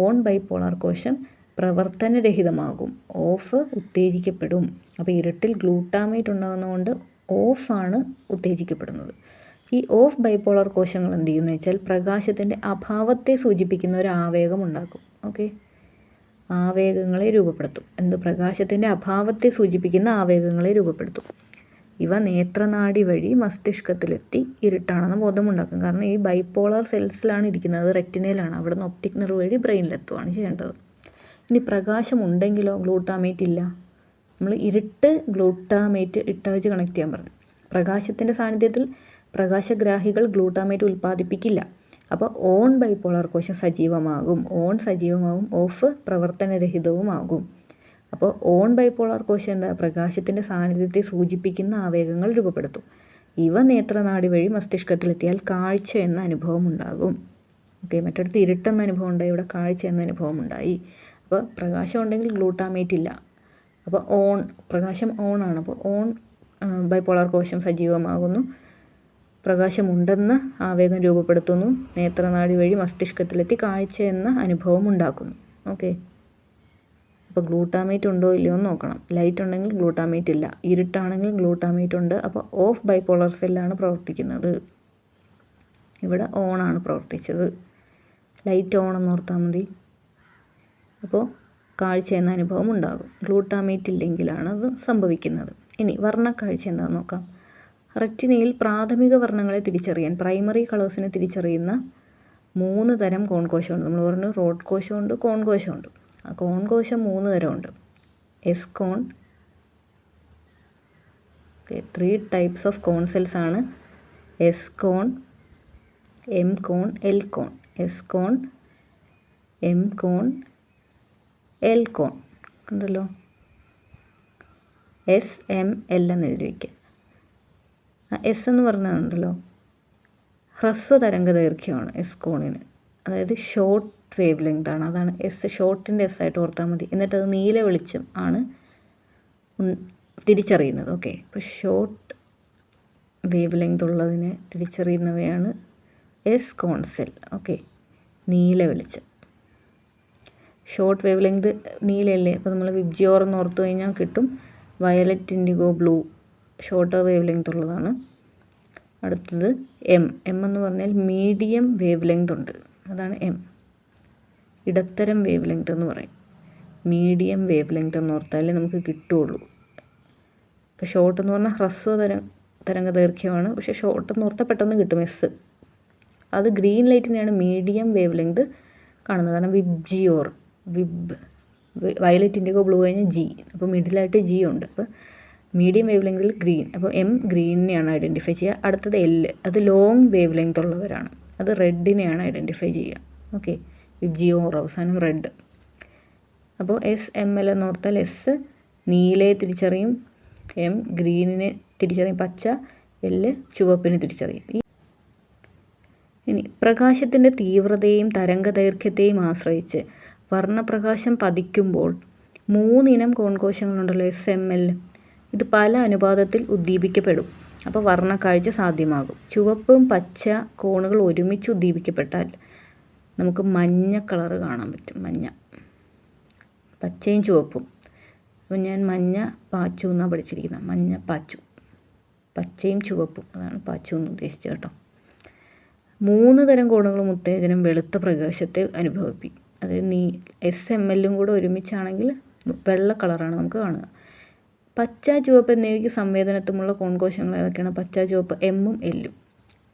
ഓൺ ബൈപോളാർ കോശം പ്രവർത്തനരഹിതമാകും, ഓഫ് ഉത്തേജിക്കപ്പെടും. അപ്പോൾ ഇരുട്ടിൽ ഗ്ലൂട്ടാമേറ്റ് ഉണ്ടാകുന്നതുകൊണ്ട് ഓഫാണ് ഉത്തേജിക്കപ്പെടുന്നത്. ഈ ഓഫ് ബൈപോളർ കോശങ്ങൾ എന്ത് ചെയ്യുമെന്ന് വെച്ചാൽ പ്രകാശത്തിൻ്റെ അഭാവത്തെ സൂചിപ്പിക്കുന്ന ഒരു ആവേഗം ഉണ്ടാക്കും. ഓക്കെ, ആവേഗങ്ങളെ രൂപപ്പെടുത്തും. പ്രകാശത്തിൻ്റെ അഭാവത്തെ സൂചിപ്പിക്കുന്ന ആവേഗങ്ങളെ രൂപപ്പെടുത്തും. ഇവ നേത്രനാഡി വഴി മസ്തിഷ്കത്തിലെത്തി ഇരുട്ടാണെന്ന് ബോധമുണ്ടാക്കും. കാരണം ഈ ബൈപോളർ സെൽസിലാണ് ഇരിക്കുന്നത്, റെറ്റിനയിലാണ്. അവിടെ നിന്ന് ഒപ്റ്റിക് നെർവ് വഴി ബ്രെയിനിലെത്തുകയാണ് ചെയ്യേണ്ടത്. ഇനി പ്രകാശം ഉണ്ടെങ്കിലോ ഗ്ലൂട്ടാമേറ്റ് ഇല്ല. നമ്മൾ ഇരുട്ട് ഗ്ലൂട്ടാമേറ്റ് ഇട്ട വെച്ച് കണക്ട് ചെയ്യാൻ പറഞ്ഞു. പ്രകാശത്തിൻ്റെ സാന്നിധ്യത്തിൽ പ്രകാശഗ്രാഹികൾ ഗ്ലൂട്ടാമേറ്റ് ഉൽപ്പാദിപ്പിക്കില്ല. അപ്പോൾ ഓൺ ബൈപോളർ കോശം സജീവമാകും. On സജീവമാകും, of പ്രവർത്തനരഹിതവുമാകും. അപ്പോൾ ഓൺ ബൈപോളർ കോശം എന്താ? പ്രകാശത്തിൻ്റെ സാന്നിധ്യത്തെ സൂചിപ്പിക്കുന്ന ആവേഗങ്ങൾ രൂപപ്പെടുത്തും. ഇവ നേത്രനാഡി വഴി മസ്തിഷ്കത്തിലെത്തിയാൽ കാഴ്ച എന്ന അനുഭവം ഉണ്ടാകും. ഓക്കെ, മറ്റിടത്ത് ഇരുട്ടെന്ന അനുഭവം ഉണ്ടായി, ഇവിടെ കാഴ്ച എന്ന അനുഭവം ഉണ്ടായി. അപ്പോൾ പ്രകാശം ഉണ്ടെങ്കിൽ ഗ്ലൂട്ടാമേറ്റ് ഇല്ല. അപ്പോൾ പ്രകാശം ഓണാണ്. അപ്പോൾ ഓൺ ബൈപോളർ കോശം സജീവമാകുന്നു. പ്രകാശമുണ്ടെന്ന് ആവേഗം രൂപപ്പെടുത്തുന്നു. നേത്രനാഡി വഴി മസ്തിഷ്കത്തിലെത്തി കാഴ്ച എന്ന അനുഭവം ഉണ്ടാക്കുന്നു. ഓക്കെ, അപ്പോൾ ഗ്ലൂട്ടാമേറ്റ് ഉണ്ടോ ഇല്ലയോ എന്ന് നോക്കണം. ലൈറ്റ് ഉണ്ടെങ്കിൽ ഗ്ലൂട്ടാമേറ്റ് ഇല്ല, ഇരുട്ടാണെങ്കിൽ ഗ്ലൂട്ടാമേറ്റ് ഉണ്ട്. അപ്പോൾ ഓഫ് ബൈപോളർ സെല്ലാണ് പ്രവർത്തിക്കുന്നത്. ഇവിടെ ഓണാണ് പ്രവർത്തിച്ചത്. ലൈറ്റ് ഓണെന്ന് ഓർത്താൽ മതി. അപ്പോൾ കാഴ്ച എന്ന അനുഭവം ഉണ്ടാകും. ഗ്ലൂട്ടാമേറ്റ് ഇല്ലെങ്കിലാണ് അത് സംഭവിക്കുന്നത്. ഇനി വർണ്ണക്കാഴ്ച എന്താണെന്ന് നോക്കാം. റെറ്റിനയിൽ പ്രാഥമിക വർണ്ണങ്ങളെ തിരിച്ചറിയാൻ, പ്രൈമറി കളേഴ്സിനെ തിരിച്ചറിയുന്ന 3 തരം കോൺകോശമുണ്ട്. നമ്മൾ പറഞ്ഞു റോഡ് കോശമുണ്ട്, കോൺ കോശമുണ്ട്. ആ കോൺ കോശം 3 തരമുണ്ട്. S cone. Okay, 3 types of cone cells ആണ്. S cone, M cone, L cone. S cone, M cone, L cone. കണ്ടല്ലോ, എസ് എം എൽ എന്ന് എഴുതി വയ്ക്കുക. എസ് എന്ന് പറഞ്ഞതുണ്ടല്ലോ, ഹ്രസ്വ തരംഗ ദൈർഘ്യമാണ് എസ് കോണിന്. അതായത് ഷോർട്ട് വേവ് ലെങ്ത് ആണ്. അതാണ് എസ്, ഷോർട്ടിൻ്റെ എസ് ആയിട്ട് ഓർത്താൽ മതി. എന്നിട്ട് അത് നീല വെളിച്ചം ആണ് തിരിച്ചറിയുന്നത്. ഓക്കെ, അപ്പോൾ ഷോർട്ട് വേവ് ലെങ്ത് ഉള്ളതിനെ തിരിച്ചറിയുന്നവയാണ് എസ് കോൺ സെൽ. ഓക്കെ, നീല വെളിച്ചം. ഷോർട്ട് വേവ് ലെങ്ത് നീലയല്ലേ, അപ്പോൾ നമ്മൾ വിബ്ജിയോർ എന്ന് ഓർത്ത് കഴിഞ്ഞാൽ കിട്ടും. Violet, IndiGo, blue short wave length ഉള്ളതാണ്. അടുത്തത് എം. എം എന്ന് പറഞ്ഞാൽ മീഡിയം വേവ് ലെങ്ത് ഉണ്ട്, അതാണ് എം. ഇടത്തരം വേവ് ലെങ്ത് എന്ന് പറയും. മീഡിയം വേവ് ലെങ്ത് എന്ന് ഓർത്താലേ നമുക്ക് കിട്ടുകയുള്ളൂ. ഇപ്പോൾ ഷോർട്ട് എന്ന് പറഞ്ഞാൽ ഹ്രസ്വ തരംഗ ദൈർഘ്യമാണ്. പക്ഷേ ഷോർട്ട് എന്ന് ഓർത്താൽ പെട്ടെന്ന് കിട്ടും എസ്. അത് ഗ്രീൻ ലൈറ്റിനെയാണ് മീഡിയം വേവ് ലെങ്ത് കാണുന്നത്. കാരണം വിബ്ജിയോർ, വയലറ്റ്, ഇൻഡിഗോ, ബ്ലൂ കഴിഞ്ഞ് ജി. അപ്പോൾ മിഡിലായിട്ട് ജി ഉണ്ട്. അപ്പോൾ മീഡിയം വേവ് ലെങ്തിൽ ഗ്രീൻ. അപ്പോൾ എം ഗ്രീനിനെയാണ് ഐഡൻറ്റിഫൈ ചെയ്യുക. അടുത്തത് എൽ, അത് ലോങ് വേവ് ലെങ്ത് ഉള്ളവരാണ്. അത് റെഡിനെയാണ് ഐഡൻറ്റിഫൈ ചെയ്യുക. ഓക്കെ, വിബ്ജിയോർ അവസാനം റെഡ്. അപ്പോൾ എസ് എം എൽ എന്ന് ഓർത്താൽ എസ് നീലയെ തിരിച്ചറിയും, എം ഗ്രീനിനെ തിരിച്ചറിയും, പച്ച, എൽ ചുവപ്പിനെ തിരിച്ചറിയും. ഇനി പ്രകാശത്തിൻ്റെ തീവ്രതയെയും തരംഗദൈർഘ്യത്തെയും ആശ്രയിച്ച് വർണ്ണപ്രകാശം പതിക്കുമ്പോൾ 3 ഇനം കോൺകോശങ്ങളുണ്ടല്ലോ, എസ് എം എൽ. ഇത് പല അനുപാതത്തിൽ ഉദ്ദീപിക്കപ്പെടും. അപ്പോൾ വർണ്ണക്കാഴ്ച സാധ്യമാകും. ചുവപ്പും പച്ച കോണുകൾ ഒരുമിച്ച് ഉദ്ദീപിക്കപ്പെട്ടാൽ നമുക്ക് മഞ്ഞ കളറ് കാണാൻ പറ്റും. മഞ്ഞ, പച്ചയും ചുവപ്പും. അപ്പോൾ ഞാൻ മഞ്ഞ പാച്ചു എന്നാണ് പഠിച്ചിരിക്കുന്നത്. മഞ്ഞ പാച്ചു, പച്ചയും ചുവപ്പും, അതാണ് പാച്ചു എന്ന് ഉദ്ദേശിച്ചത് കേട്ടോ. 3 തരം കോണുകളും ഉത്തേജനം വെളുത്ത പ്രകാശത്തെ അനുഭവിപ്പിക്കും. അതായത് എസ് എം എല്ലും കൂടെ ഒരുമിച്ചാണെങ്കിൽ വെള്ള കളറാണ് നമുക്ക് കാണുക. പച്ച, ചുവപ്പ് എന്നിവയ്ക്ക് സംവേദനത്വമുള്ള കോൺകോശങ്ങൾ ഏതൊക്കെയാണ്? പച്ച, ചുവപ്പ്, എമ്മും എല്ലും.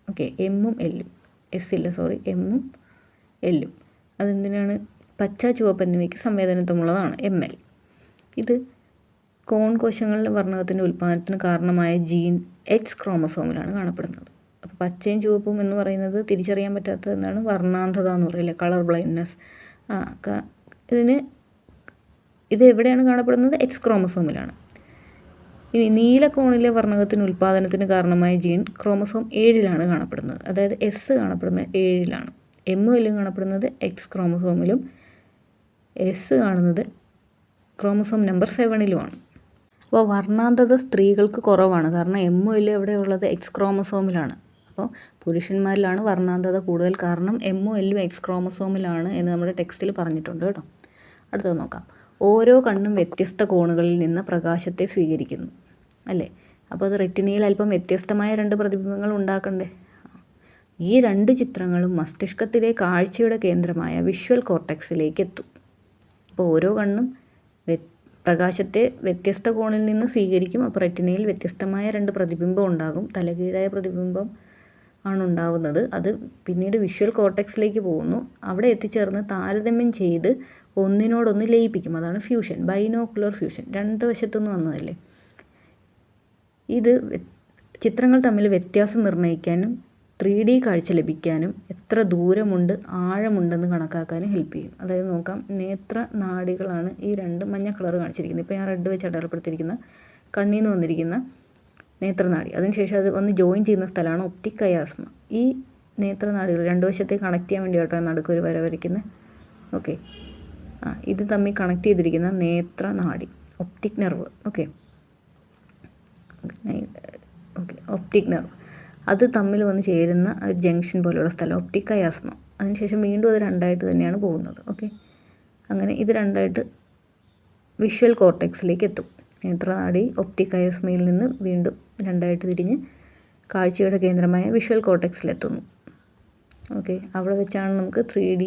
ഓക്കെ, എമ്മും എല്ലും, എസ് ഇല്ല, സോറി, എമ്മും എല്ലും. അതെന്തിനാണ്? പച്ച, ചുവപ്പ് എന്നിവയ്ക്ക് സംവേദനത്വമുള്ളതാണ് എം എൽ. ഇത് കോൺകോശങ്ങളുടെ വർണ്ണകത്തിൻ്റെ ഉൽപ്പാദനത്തിന് കാരണമായ ജീൻ എക്സ് ക്രോമസോമിലാണ് കാണപ്പെടുന്നത്. അപ്പോൾ പച്ചയും ചുവപ്പും എന്ന് പറയുന്നത് തിരിച്ചറിയാൻ പറ്റാത്തത് എന്താണ്? വർണ്ണാന്ധത എന്ന് പറയില്ലേ, കളർ ബ്ലൈൻഡ്നെസ്. ഇത് എവിടെയാണ് കാണപ്പെടുന്നത്? എക്സ് ക്രോമസോമിലാണ്. ഇനി നീലക്കോണിലെ വർണ്ണകത്തിന് ഉൽപ്പാദനത്തിന് കാരണമായ ജീൻ ക്രോമസോം 7 കാണപ്പെടുന്നത്. അതായത് എസ് കാണപ്പെടുന്നത് 7. എമ്മും എല്ലും കാണപ്പെടുന്നത് എക്സ് ക്രോമസോമിലും, എസ് കാണുന്നത് ക്രോമസോം നമ്പർ 7 അപ്പോൾ വർണ്ണാന്ധത സ്ത്രീകൾക്ക് കുറവാണ്. കാരണം എമ്മും എല്ലും എവിടെയുള്ളത്? എക്സ് ക്രോമസോമിലാണ്. അപ്പോൾ പുരുഷന്മാരിലാണ് വർണ്ണാന്ധത കൂടുതൽ. കാരണം എമ്മും എല്ലും എക്സ് ക്രോമസോമിലാണ് എന്ന് നമ്മുടെ ടെക്സ്റ്റിൽ പറഞ്ഞിട്ടുണ്ട് കേട്ടോ. അടുത്തത് നോക്കാം. ഓരോ കണ്ണും വ്യത്യസ്ത കോണുകളിൽ നിന്ന് പ്രകാശത്തെ സ്വീകരിക്കുന്നു, അല്ലേ? അപ്പോൾ അത് റെറ്റിനയിൽ അല്പം വ്യത്യസ്തമായ 2 പ്രതിബിംബങ്ങൾ ഉണ്ടാക്കണ്ടേ. ഈ 2 ചിത്രങ്ങളും മസ്തിഷ്കത്തിലെ കാഴ്ചയുടെ കേന്ദ്രമായ വിഷ്വൽ കോർട്ടെക്സിലേക്ക് എത്തും. അപ്പോൾ ഓരോ കണ്ണും പ്രകാശത്തെ വ്യത്യസ്ത കോണിൽ നിന്ന് സ്വീകരിക്കും. അപ്പോൾ റെറ്റിനയിൽ വ്യത്യസ്തമായ 2 പ്രതിബിംബം ഉണ്ടാകും. തലകീഴായ പ്രതിബിംബം ആണ് ഉണ്ടാവുന്നത്. അത് പിന്നീട് വിഷ്വൽ കോർട്ടെക്സിലേക്ക് പോകുന്നു. അവിടെ എത്തിച്ചേർന്ന് താരതമ്യം ചെയ്ത് ഒന്നിനോടൊന്ന് ലയിപ്പിക്കും. അതാണ് ഫ്യൂഷൻ, ബൈനോക്കുലർ ഫ്യൂഷൻ. 2 വശത്തുനിന്ന് വന്നതല്ലേ. ഇത് ചിത്രങ്ങൾ തമ്മിൽ വ്യത്യാസം നിർണ്ണയിക്കാനും 3D കാഴ്ച ലഭിക്കാനും എത്ര ദൂരമുണ്ട്, ആഴമുണ്ടെന്ന് കണക്കാക്കാനും ഹെൽപ്പ് ചെയ്യും. അതായത് നോക്കാം, നേത്ര നാഡികളാണ് ഈ 2 മഞ്ഞ കളർ കാണിച്ചിരിക്കുന്നത്. ഇപ്പോൾ ഞാൻ റെഡ് വെച്ച് അടയാളപ്പെടുത്തിയിരിക്കുന്ന കണ്ണിൽ നിന്ന് വന്നിരിക്കുന്ന നേത്രനാഡി. അതിനുശേഷം അത് വന്ന് ജോയിൻ ചെയ്യുന്ന സ്ഥലമാണ് ഒപ്റ്റിക് കയാസ്മ. ഈ നേത്രനാഡികൾ 2 വശത്തെ കണക്ട് ചെയ്യാൻ വേണ്ടിയിട്ടോ നടുക്കൊരു വര വരയ്ക്കുന്നത്. ഓക്കെ, ഇത് തമ്മിൽ കണക്ട് ചെയ്തിരിക്കുന്ന നേത്രനാഡി, optic nerve. Okay, optic nerve അത് തമ്മിൽ വന്ന് ചേരുന്ന ഒരു ജംഗ്ഷൻ പോലെയുള്ള സ്ഥലം ഒപ്റ്റിക് കയാസ്മ. അതിനുശേഷം വീണ്ടും അത് 2ആയിട്ട് തന്നെയാണ് പോകുന്നത്. ഓക്കെ, അങ്ങനെ ഇത് 2ആയിട്ട് വിഷ്വൽ കോർട്ടെക്സിലേക്ക് എത്തും. നേത്രനാഡി ഒപ്റ്റിക് കയാസ്മയിൽ നിന്ന് വീണ്ടും 2ആയിട്ട് തിരിഞ്ഞ് കാഴ്ചയുടെ കേന്ദ്രമായ വിഷ്വൽ കോർട്ടെക്സിലെത്തുന്നു. ഓക്കെ, അവിടെ വെച്ചാണ് നമുക്ക് 3D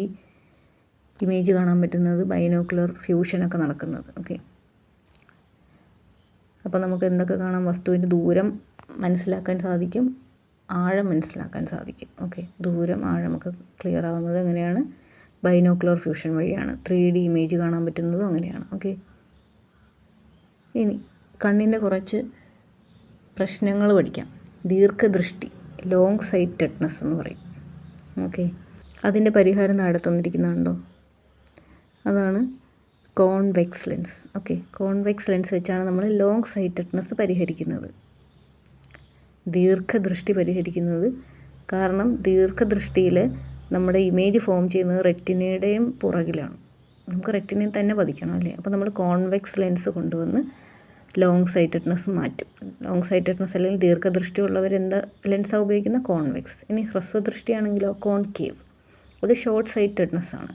ഇമേജ് കാണാൻ പറ്റുന്നത്, ബൈനോക്കുലർ ഫ്യൂഷനൊക്കെ നടക്കുന്നത്. ഓക്കെ, അപ്പോൾ നമുക്ക് എന്തൊക്കെ കാണാം? വസ്തുവിൻ്റെ ദൂരം മനസ്സിലാക്കാൻ സാധിക്കും, ആഴം മനസ്സിലാക്കാൻ സാധിക്കും. ഓക്കെ, ദൂരം ആഴമൊക്കെ ക്ലിയർ ആവുന്നത് എങ്ങനെയാണ്? ബൈനോക്കുലർ ഫ്യൂഷൻ വഴിയാണ്. 3D ഇമേജ് കാണാൻ പറ്റുന്നതും അങ്ങനെയാണ്. ഓക്കെ, ഇനി കണ്ണിൻ്റെ കുറച്ച് പ്രശ്നങ്ങൾ പഠിക്കാം. ദീർഘദൃഷ്ടി, ലോങ് സൈറ്റഡ്നെസ് എന്ന് പറയും. ഓക്കെ, അതിൻ്റെ പരിഹാരം താഴെ തന്നിരിക്കുന്നുണ്ടോ? അതാണ് convex lens. Okay, convex lens വെച്ചാണ് നമ്മൾ ലോങ് സൈറ്റഡ്നെസ് പരിഹരിക്കുന്നത്, ദീർഘദൃഷ്ടി പരിഹരിക്കുന്നത്. കാരണം ദീർഘദൃഷ്ടിയിൽ നമ്മുടെ ഇമേജ് ഫോം ചെയ്യുന്നത് റെറ്റിനയുടെയും പുറകിലാണ്. നമുക്ക് റെറ്റിനയിൽ തന്നെ പതിക്കണം അല്ലേ. അപ്പോൾ നമ്മൾ കോൺവെക്സ് ലെൻസ് കൊണ്ടുവന്ന് ലോങ് സൈറ്റഡ്നെസ് മാറ്റും. ലോങ് സൈറ്റഡ്നെസ് അല്ലെങ്കിൽ ദീർഘദൃഷ്ടി ഉള്ളവർ എന്താ ലെൻസാണ് ഉപയോഗിക്കുന്ന? കോൺവെക്സ്. ഇനി ഹ്രസ്വദൃഷ്ടിയാണെങ്കിലോ കോൺകേവ്, അത് ഷോർട്ട് സൈറ്റഡ്നെസ് ആണ്,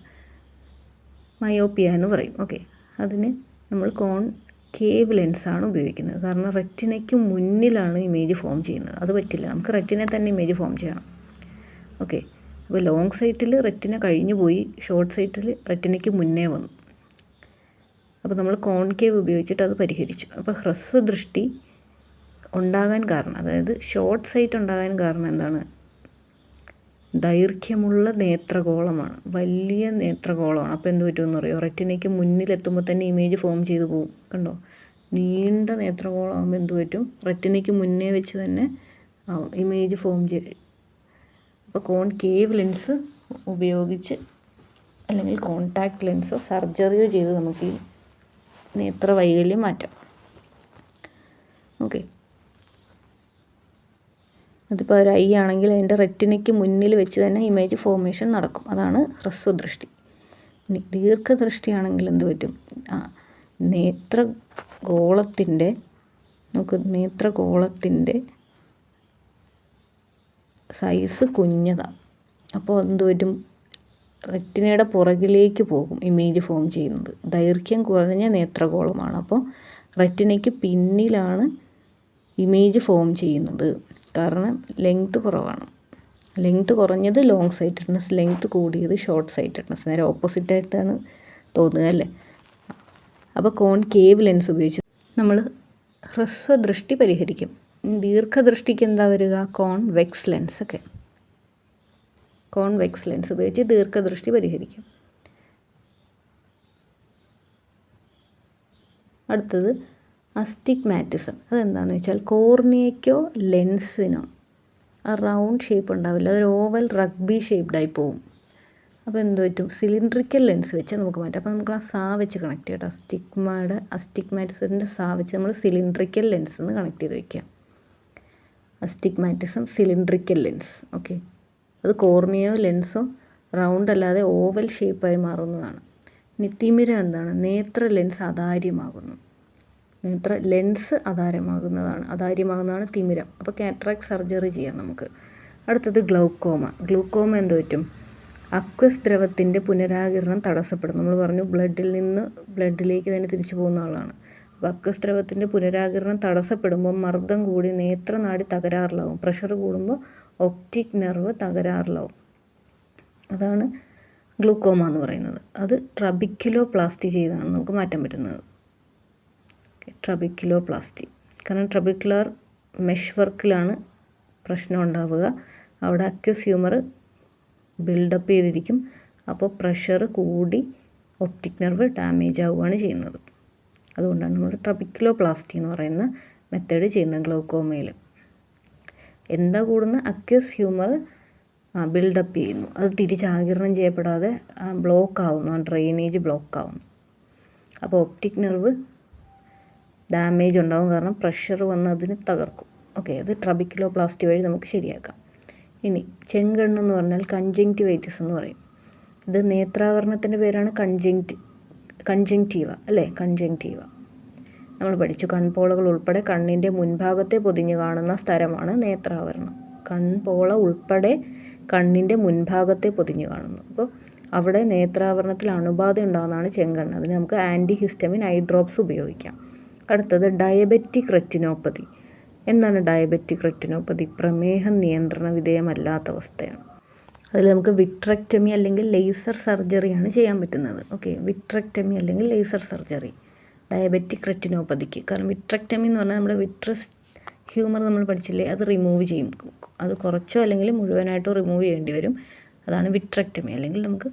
മയോപ്പിയ എന്ന് പറയും. ഓക്കെ, അതിന് നമ്മൾ കോൺകേവ് ലെൻസാണ് ഉപയോഗിക്കുന്നത്. കാരണം റെറ്റിനയ്ക്ക് മുന്നിലാണ് ഇമേജ് ഫോം ചെയ്യുന്നത്. അത് പറ്റില്ല, നമുക്ക് റെറ്റിനെ തന്നെ ഇമേജ് ഫോം ചെയ്യണം. ഓക്കെ, അപ്പോൾ ലോങ് സൈറ്റിൽ റെറ്റിന കഴിഞ്ഞു പോയി, ഷോർട്ട് സൈറ്റിൽ റെറ്റിനയ്ക്ക് മുന്നേ വന്നു. അപ്പോൾ നമ്മൾ കോൺകേവ് ഉപയോഗിച്ചിട്ട് അത് പരിഹരിച്ചു. അപ്പോൾ ഹ്രസ്വദൃഷ്ടി ഉണ്ടാകാൻ കാരണം, അതായത് ഷോർട്ട് സൈറ്റ് ഉണ്ടാകാൻ കാരണം എന്താണ്? ദൈർഘ്യമുള്ള നേത്രഗോളമാണ്, വലിയ നേത്രഗോളമാണ്. അപ്പോൾ എന്ത് പറ്റുമെന്ന് പറയുമോ? റെറ്റിനയ്ക്ക് മുന്നിലെത്തുമ്പോൾ തന്നെ ഇമേജ് ഫോം ചെയ്ത് പോകും. കണ്ടോ, നീണ്ട നേത്രഗോളം ആകുമ്പോൾ എന്ത് പറ്റും? റെറ്റിനയ്ക്ക് മുന്നേ വെച്ച് തന്നെ ആവും ഇമേജ് ഫോം ചെയ്യും. അപ്പോൾ കോൺകേവ് ലെൻസ് ഉപയോഗിച്ച് അല്ലെങ്കിൽ കോൺടാക്റ്റ് ലെൻസോ സർജറിയോ ചെയ്ത് നമുക്ക് ഈ നേത്രവൈകല്യം മാറ്റാം. ഓക്കെ, അതിപ്പോൾ ഒരു ഐ ആണെങ്കിൽ അതിൻ്റെ റെറ്റിനയ്ക്ക് മുന്നിൽ വെച്ച് തന്നെ ഇമേജ് ഫോർമേഷൻ നടക്കും. അതാണ് ഹ്രസ്വദൃഷ്ടി. ഇനി ദീർഘദൃഷ്ടിയാണെങ്കിൽ എന്ത് പറ്റും? നേത്രഗോളത്തിൻ്റെ സൈസ് കുഞ്ഞതാണ്. അപ്പോൾ എന്ത് പറ്റും? റെറ്റിനയുടെ പുറകിലേക്ക് പോകും ഇമേജ് ഫോം ചെയ്യുന്നത്. ദൈർഘ്യം കുറഞ്ഞ നേത്രഗോളമാണ്. അപ്പോൾ റെറ്റിനയ്ക്ക് പിന്നിലാണ് ഇമേജ് ഫോം ചെയ്യുന്നത്. കാരണം ലെങ്ത് കുറവാണ്. ലെങ്ത് കുറഞ്ഞത് ലോങ് സൈറ്റഡ്നെസ്, ലെങ്ത് കൂടിയത് ഷോർട്ട് സൈറ്റഡ്നെസ്. നേരെ ഓപ്പോസിറ്റായിട്ടാണ് തോന്നുക അല്ലേ. അപ്പോൾ കോൺകേവ് ലെൻസ് ഉപയോഗിച്ച് നമ്മൾ ഹ്രസ്വദൃഷ്ടി പരിഹരിക്കും. ദീർഘദൃഷ്ടിക്ക് എന്താ വരിക? Convex lens. ഒക്കെ കോൺവെക്സ് ലെൻസ് ഉപയോഗിച്ച് ദീർഘദൃഷ്ടി പരിഹരിക്കും. അടുത്തത് അസ്റ്റിഗ്മാറ്റിസം. അതെന്താണെന്ന് വെച്ചാൽ കോർണിയയ്ക്കോ ലെൻസിനോ ആ റൗണ്ട് ഷേപ്പ് ഉണ്ടാവില്ല, അതൊരു ഓവൽ റഗ്ബി ഷേപ്ഡായി പോവും. അപ്പോൾ എന്ത് പറ്റും? സിലിണ്ട്രിക്കൽ ലെൻസ് വെച്ച് നമുക്ക് മാറ്റാം. അപ്പോൾ നമുക്ക് ആ സാ വെച്ച് കണക്ട് ചെയ്യട്ടോ. അസ്റ്റിഗ്മാറ്റിസത്തിൻ്റെ സാ വെച്ച് നമ്മൾ സിലിണ്ട്രിക്കൽ ലെൻസ് എന്ന് കണക്ട് ചെയ്ത് വയ്ക്കാം. Astigmatism, cylindrical lens. ഓക്കെ, അത് കോർണിയോ ലെൻസോ റൗണ്ട് അല്ലാതെ ഓവൽ ഷേപ്പായി മാറുന്നതാണ്. ഇനി തിമിരം എന്താണ്? നേത്ര ലെൻസ് അതാര്യമാകുന്നു. നേത്ര ലെൻസ് അതാര്യമാകുന്നതാണ് തിമിരം. അപ്പോൾ കാറ്ററാക്ട് സർജറി ചെയ്യാം നമുക്ക്. അടുത്തത് ഗ്ലൗക്കോമ. ഗ്ലൂക്കോമ എന്ത് പറ്റും? അക്വസ് ദ്രവത്തിൻ്റെ പുനരാകിരണം തടസ്സപ്പെടും. നമ്മൾ പറഞ്ഞു ബ്ലഡിൽ നിന്ന് ബ്ലഡിലേക്ക് തന്നെ തിരിച്ചു പോകുന്ന ആളാണ്. വക്കസ്രവത്തിൻ്റെ പുനരാകിരണം തടസ്സപ്പെടുമ്പോൾ മർദ്ദം കൂടി നേത്രനാടി തകരാറിലാവും. പ്രഷർ കൂടുമ്പോൾ ഒപ്റ്റിക് നെർവ് തകരാറിലാവും. അതാണ് ഗ്ലൂക്കോമ എന്ന് പറയുന്നത്. അത് ട്രബിക്കുലോപ്ലാസ്റ്റി ചെയ്താണ് നമുക്ക് മാറ്റാൻ പറ്റുന്നത്. ട്രബിക്കുലോപ്ലാസ്റ്റി. കാരണം ട്രബിക്കുലർ മെഷ് വർക്കിലാണ് പ്രശ്നം ഉണ്ടാവുക. അവിടെ അക്യൂസ് ഹ്യൂമർ ബിൽഡപ്പ് ചെയ്തിരിക്കും. അപ്പോൾ പ്രഷർ കൂടി ഒപ്റ്റിക് നെർവ് ഡാമേജ് ആവുകയാണ് ചെയ്യുന്നത്. അതുകൊണ്ടാണ് നമ്മൾ ട്രബിക്കുലോപ്ലാസ്റ്റി എന്ന് പറയുന്ന മെത്തേഡ് ചെയ്യുന്നത് ഗ്ലൗക്കോമയിൽ. എന്താ കൂടുന്ന അക്യൂസ് ഹ്യൂമർ ബിൽഡപ്പ് ചെയ്യുന്നു. അത് തിരിച്ചാകിരണം ചെയ്യപ്പെടാതെ ബ്ലോക്ക് ആവുന്നു, ഡ്രെയിനേജ് ബ്ലോക്ക് ആവുന്നു. അപ്പോൾ ഒപ്റ്റിക് നെർവ് ഡാമേജ് ഉണ്ടാകും, കാരണം പ്രഷർ വന്ന് അതിന് തകർക്കും. ഓക്കെ, അത് ട്രബിക്കുലോപ്ലാസ്റ്റി വഴി നമുക്ക് ശരിയാക്കാം. ഇനി ചെങ്കണ്ണെന്ന് പറഞ്ഞാൽ കൺജങ്ക്റ്റിവൈറ്റിസ് എന്ന് പറയും. ഇത് നേത്രാവരണത്തിൻ്റെ പേരാണ് കൺജങ്ക്റ്റീവ അല്ലേ? കൺജങ്ക്റ്റീവ നമ്മൾ പഠിച്ചു. കൺപോളകൾ ഉൾപ്പെടെ കണ്ണിൻ്റെ മുൻഭാഗത്തെ പൊതിഞ്ഞു കാണുന്ന സ്ഥലമാണ് നേത്രാവരണം. കൺപോള ഉൾപ്പെടെ കണ്ണിൻ്റെ മുൻഭാഗത്തെ പൊതിഞ്ഞു കാണുന്നു. അപ്പോൾ അവിടെ നേത്രാവരണത്തിൽ അണുബാധ ഉണ്ടാകുന്നതാണ് ചെങ്കണ്ണ്. അതിന് നമുക്ക് ആൻറ്റിഹിസ്റ്റമിൻ ഐ ഡ്രോപ്സ് ഉപയോഗിക്കാം. അടുത്തത് ഡയബറ്റിക് റെറ്റിനോപ്പതി. എന്താണ് ഡയബറ്റിക് റെറ്റിനോപ്പതി? പ്രമേഹം നിയന്ത്രണ വിധേയമല്ലാത്ത അവസ്ഥയാണ്. അതിൽ നമുക്ക് വിട്രക്ടമി അല്ലെങ്കിൽ ലേസർ സർജറിയാണ് ചെയ്യാൻ പറ്റുന്നത്. ഓക്കെ, വിട്രക്ടമി അല്ലെങ്കിൽ ലേസർ സർജറി ഡയബറ്റിക് റെറ്റിനോപ്പതിക്ക്. കാരണം വിട്രക്ടമി എന്ന് പറഞ്ഞാൽ നമ്മുടെ വിട്രസ് ഹ്യൂമർ നമ്മൾ പഠിച്ചില്ലേ, അത് റിമൂവ് ചെയ്യും. അത് കുറച്ചോ അല്ലെങ്കിൽ മുഴുവനായിട്ടോ റിമൂവ് ചെയ്യേണ്ടി വരും. അതാണ് വിട്രക്ടമി. അല്ലെങ്കിൽ നമുക്ക്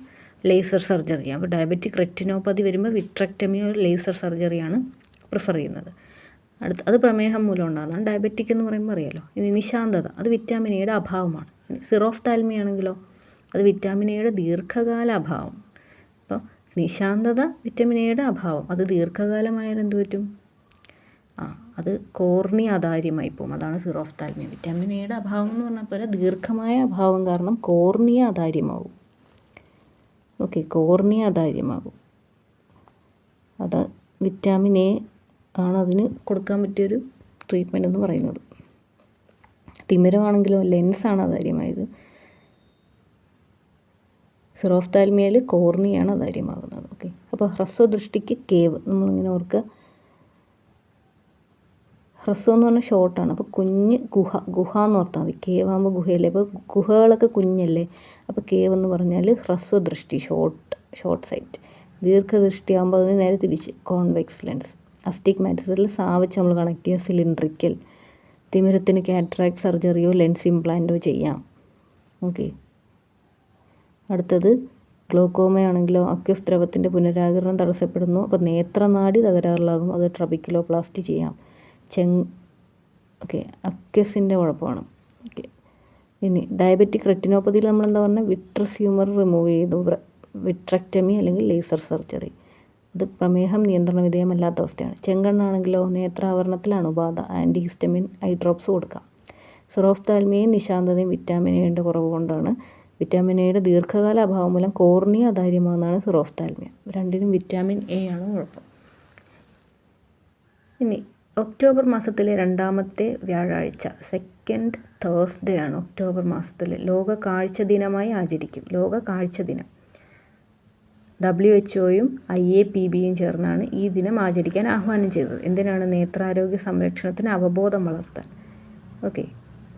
ലേസർ സർജറി ചെയ്യാം. അപ്പോൾ ഡയബറ്റിക് റെറ്റിനോപ്പതി വരുമ്പോൾ വിട്രക്ടമിയോ ലേസർ സർജറിയാണ് പ്രിഫർ ചെയ്യുന്നത്. അത് പ്രമേഹം മൂലം ഉണ്ടാകുന്നതാണ്. ഡയബറ്റിക് എന്ന് പറയുമ്പോൾ അറിയാലോ. ഇനി നിശാന്തത, അത് വിറ്റാമിൻ എയുടെ അഭാവമാണ്. സിറോഫ്താൽമി ആണെങ്കിലോ അത് വിറ്റാമിൻ എയുടെ ദീർഘകാല അഭാവം. അപ്പോൾ നിശാന്തത വിറ്റാമിൻ എയുടെ അഭാവം, അത് ദീർഘകാലമായാൽ എന്ത് പറ്റും? അത് കോർണിയ അതാര്യമായി പോകും. അതാണ് സിറോഫ്താൽമി. വിറ്റാമിൻ എയുടെ അഭാവം എന്ന് പറഞ്ഞാൽ പോലെ ദീർഘമായ അഭാവം കാരണം കോർണിയ അതാര്യമാകും. ഓക്കെ, കോർണിയ അതാര്യമാകും. അത് വിറ്റാമിൻ എ ആണ് അതിന് കൊടുക്കാൻ പറ്റിയൊരു ട്രീറ്റ്മെൻറ്റ് എന്ന് പറയുന്നത്. തിമിരമാണെങ്കിലോ ലെൻസാണ് അതാര്യമായത്. സിറോഫ്താൽമിയയിൽ കോർണിയാണ് അതാര്യമാകുന്നത്. ഓക്കെ, അപ്പോൾ ഹ്രസ്വദൃഷ്ടിക്ക് കേവ് നമ്മളിങ്ങനെ ഓർക്കുക. ഹ്രസ്വം എന്ന് പറഞ്ഞാൽ ഷോർട്ടാണ്. അപ്പോൾ കുഞ്ഞ് ഗുഹ എന്ന് ഓർത്താൽ മതി. കേവ് ആകുമ്പോൾ ഗുഹയല്ലേ. അപ്പോൾ ഗുഹകളൊക്കെ കുഞ്ഞല്ലേ. അപ്പോൾ കേവ് എന്ന് പറഞ്ഞാൽ ഹ്രസ്വദൃഷ്ടി, ഷോർട്ട് സൈറ്റ്. ദീർഘദൃഷ്ടി ആകുമ്പോൾ അതിന് നേരെ തിരിച്ച് കോൺവെക്സ് ലെൻസ്. അസ്റ്റിഗ്മാറ്റിസിൽ സാവച്ച് നമ്മൾ കണക്ട് ചെയ്യുക. സിലിണ്ട്രിക്കൽ. തിമിരത്തിന് കാറ്ററാക്ട് സർജറിയോ ലെൻസ് ഇംപ്ലാന്റോ ചെയ്യാം. ഓക്കെ, അടുത്തത് ഗ്ലോക്കോമയാണെങ്കിലോ അക്യൂസ് ദ്രവത്തിൻ്റെ പുനരാകിരണം തടസ്സപ്പെടുന്നു. അപ്പോൾ നേത്രനാടി തകരാറിലാകും. അത് ട്രബിക്കുലോപ്ലാസ്റ്റി ചെയ്യാം. ഓക്കെ, അക്യൂസിൻ്റെ കുഴപ്പമാണ്. ഓക്കെ, ഇനി ഡയബറ്റിക് റെറ്റിനോപ്പതിയിൽ നമ്മളെന്താ പറഞ്ഞാൽ വിട്രസ് ഹ്യൂമർ റിമൂവ് ചെയ്തു. വിട്രക്ടമി അല്ലെങ്കിൽ ലേസർ സർജറി. അത് പ്രമേഹം നിയന്ത്രണ വിധേയമല്ലാത്ത അവസ്ഥയാണ്. ചെങ്കണ്ണാണെങ്കിലോ നേത്രാവരണത്തിൽ അണുബാധ, ആൻറ്റിഹിസ്റ്റമിൻ ഐ ഡ്രോപ്സ് കൊടുക്കാം. സിറോഫ്താൽമിയയും നിശാന്തതയും വിറ്റാമിൻ എയുടെ കുറവ് കൊണ്ടാണ്. വിറ്റാമിൻ എയുടെ ദീർഘകാല അഭാവം മൂലം കോർണിയ അതാര്യമാകുന്നതാണ് സിറോഫ്താൽമിയ. രണ്ടിനും വിറ്റാമിൻ എ ആണ് കുഴപ്പം. ഇനി ഒക്ടോബർ മാസത്തിലെ 2ാമത്തെ വ്യാഴാഴ്ച, സെക്കൻഡ് തേഴ്സ്ഡേ ആണ് ഒക്ടോബർ മാസത്തിൽ ലോക കാഴ്ച ദിനമായി ആചരിക്കും. ലോക കാഴ്ച ദിനം WHO-യും IAPBയും ചേർന്നാണ് ഈ ദിനം ആചരിക്കാൻ ആഹ്വാനം ചെയ്തത്. എന്തിനാണ്? നേത്രാരോഗ്യ സംരക്ഷണത്തിന് അവബോധം വളർത്താൻ. ഓക്കെ,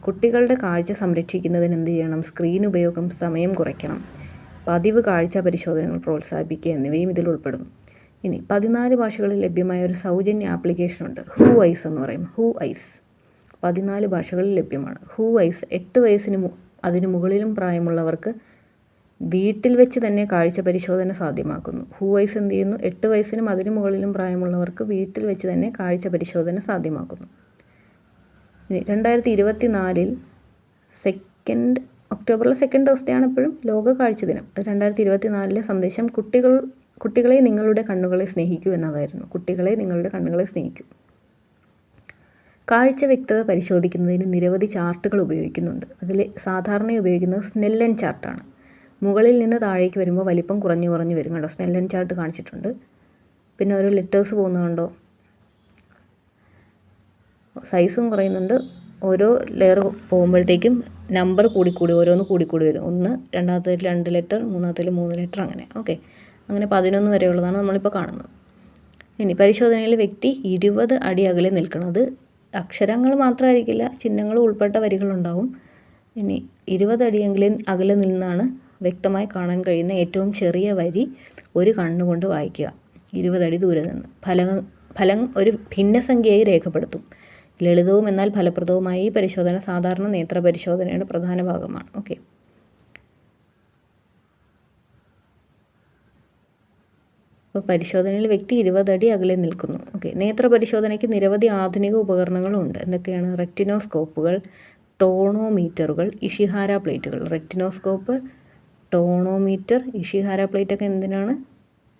കുട്ടികളുടെ കാഴ്ച സംരക്ഷിക്കുന്നതിന് എന്ത് ചെയ്യണം? സ്ക്രീൻ ഉപയോഗം സമയം കുറയ്ക്കണം. പതിവ് കാഴ്ച പരിശോധനകൾ പ്രോത്സാഹിപ്പിക്കുക എന്നിവയും ഇതിൽ ഉൾപ്പെടുന്നു. ഇനി 14 ഭാഷകളിൽ ലഭ്യമായ ഒരു സൗജന്യ ആപ്ലിക്കേഷനുണ്ട്. ഹൂ ഐസ് എന്ന് പറയും. ഹൂ ഐസ് 14 ഭാഷകളിൽ ലഭ്യമാണ്. ഹൂ ഐസ് 8 വയസ്സിന് അതിന് മുകളിലും പ്രായമുള്ളവർക്ക് വീട്ടിൽ വെച്ച് തന്നെ കാഴ്ച പരിശോധന സാധ്യമാക്കുന്നു. ഹൂ ഐസ് എന്ത് ചെയ്യുന്നു? 8 വയസ്സിനും അതിന് മുകളിലും പ്രായമുള്ളവർക്ക് വീട്ടിൽ വെച്ച് തന്നെ കാഴ്ച പരിശോധന സാധ്യമാക്കുന്നു. ഇനി 2024 ഒക്ടോബറിലെ സെക്കൻഡ് തേഴ്സ്ഡേയാണ് എപ്പോഴും ലോക കാഴ്ച ദിനം. അത് 2024 സന്ദേശം കുട്ടികളെ നിങ്ങളുടെ കണ്ണുകളെ സ്നേഹിക്കൂ എന്നതായിരുന്നു. കുട്ടികളെ നിങ്ങളുടെ കണ്ണുകളെ സ്നേഹിക്കൂ. കാഴ്ച വ്യക്തത പരിശോധിക്കുന്നതിന് നിരവധി ചാർട്ടുകൾ ഉപയോഗിക്കുന്നുണ്ട്. അതിൽ സാധാരണയായി ഉപയോഗിക്കുന്നത് സ്നെല്ലൻ ചാർട്ടാണ്. മുകളിൽ നിന്ന് താഴേക്ക് വരുമ്പോൾ വലിപ്പം കുറഞ്ഞു വരും. കണ്ടോ, സ്നെല്ലൻ ചാർട്ട് കാണിച്ചിട്ടുണ്ട്. പിന്നെ ഓരോ ലെറ്റേഴ്സ് പോകുന്നതുകൊണ്ടോ സൈസും കുറയുന്നുണ്ട്. ഓരോ ലെയർ പോകുമ്പോഴത്തേക്കും നമ്പർ ഓരോന്ന് കൂടിക്കൂടി വരും. 1, രണ്ടാമത്തേതിൽ 2 ലെറ്റർ, മൂന്നാമത്തേതിൽ 3 ലെറ്റർ, അങ്ങനെ. ഓക്കെ, അങ്ങനെ 11 വരെയുള്ളതാണ് നമ്മളിപ്പോൾ കാണുന്നത്. ഇനി പരിശോധനയിൽ വ്യക്തി 20 അടി അകലെ നിൽക്കുന്നത്, അക്ഷരങ്ങൾ മാത്രമായിരിക്കില്ല, ചിഹ്നങ്ങളും ഉൾപ്പെട്ട വരികളുണ്ടാവും. ഇനി 20 അടിയെങ്കിലും അകലെ നിന്നാണ് വ്യക്തമായി കാണാൻ കഴിയുന്ന ഏറ്റവും ചെറിയ വരി ഒരു കണ്ണുകൊണ്ട് വായിക്കുക. 20 അടി ദൂരെ നിന്ന് ഫലം ഒരു ഭിന്നസംഖ്യയായി രേഖപ്പെടുത്തും. ലളിതവും എന്നാൽ ഫലപ്രദവുമായ ഈ പരിശോധന സാധാരണ നേത്ര പരിശോധനയുടെ പ്രധാന ഭാഗമാണ്. ഓക്കെ, അപ്പോൾ പരിശോധനയിൽ വ്യക്തി 20 അടി അകലെ നിൽക്കുന്നു. ഓക്കെ, നേത്ര പരിശോധനയ്ക്ക് നിരവധി ആധുനിക ഉപകരണങ്ങളുണ്ട്. എന്തൊക്കെയാണ്? റെറ്റിനോസ്കോപ്പുകൾ, ടോണോമീറ്ററുകൾ, ഇഷിഹാര പ്ലേറ്റുകൾ. റെറ്റിനോസ്കോപ്പ്, ടോണോമീറ്റർ, ഇഷിഹാര പ്ലേറ്റൊക്കെ എന്തിനാണ്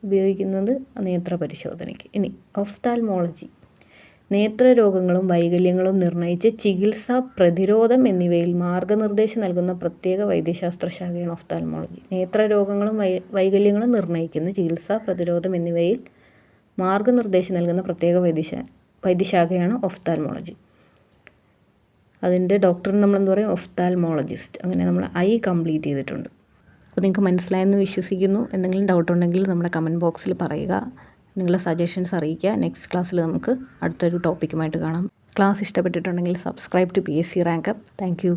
ഉപയോഗിക്കുന്നത്? നേത്ര പരിശോധനയ്ക്ക്. ഇനി ഒഫ്താൽമോളജി, നേത്രരോഗങ്ങളും വൈകല്യങ്ങളും നിർണയിച്ച് ചികിത്സ, പ്രതിരോധം എന്നിവയിൽ മാർഗനിർദ്ദേശം നൽകുന്ന പ്രത്യേക വൈദ്യശാസ്ത്ര ശാഖയാണ് ഒഫ്താൽമോളജി. നേത്രരോഗങ്ങളും വൈകല്യങ്ങളും നിർണയിക്കുന്ന ചികിത്സ, പ്രതിരോധം എന്നിവയിൽ മാർഗനിർദ്ദേശം നൽകുന്ന പ്രത്യേക വൈദ്യശാഖയാണ് ഒഫ്താൽമോളജി. അതിൻ്റെ ഡോക്ടറിന് നമ്മളെന്താ പറയുക? ഒഫ്താൽമോളജിസ്റ്റ്. അങ്ങനെ നമ്മൾ ഐ കംപ്ലീറ്റ് ചെയ്തിട്ടുണ്ട്. അപ്പോൾ നിങ്ങൾക്ക് മനസ്സിലായെന്ന് വിശ്വസിക്കുന്നു. എന്തെങ്കിലും ഡൗട്ട് ഉണ്ടെങ്കിൽ നമ്മുടെ കമൻറ്റ് ബോക്സിൽ പറയുക, നിങ്ങളുടെ സജഷൻസ് അറിയിക്കുക. നെക്സ്റ്റ് ക്ലാസ്സിൽ നമുക്ക് അടുത്തൊരു ടോപ്പിക്കുമായിട്ട് കാണാം. ക്ലാസ് ഇഷ്ടപ്പെട്ടിട്ടുണ്ടെങ്കിൽ subscribe to PSC rank up. Thank U.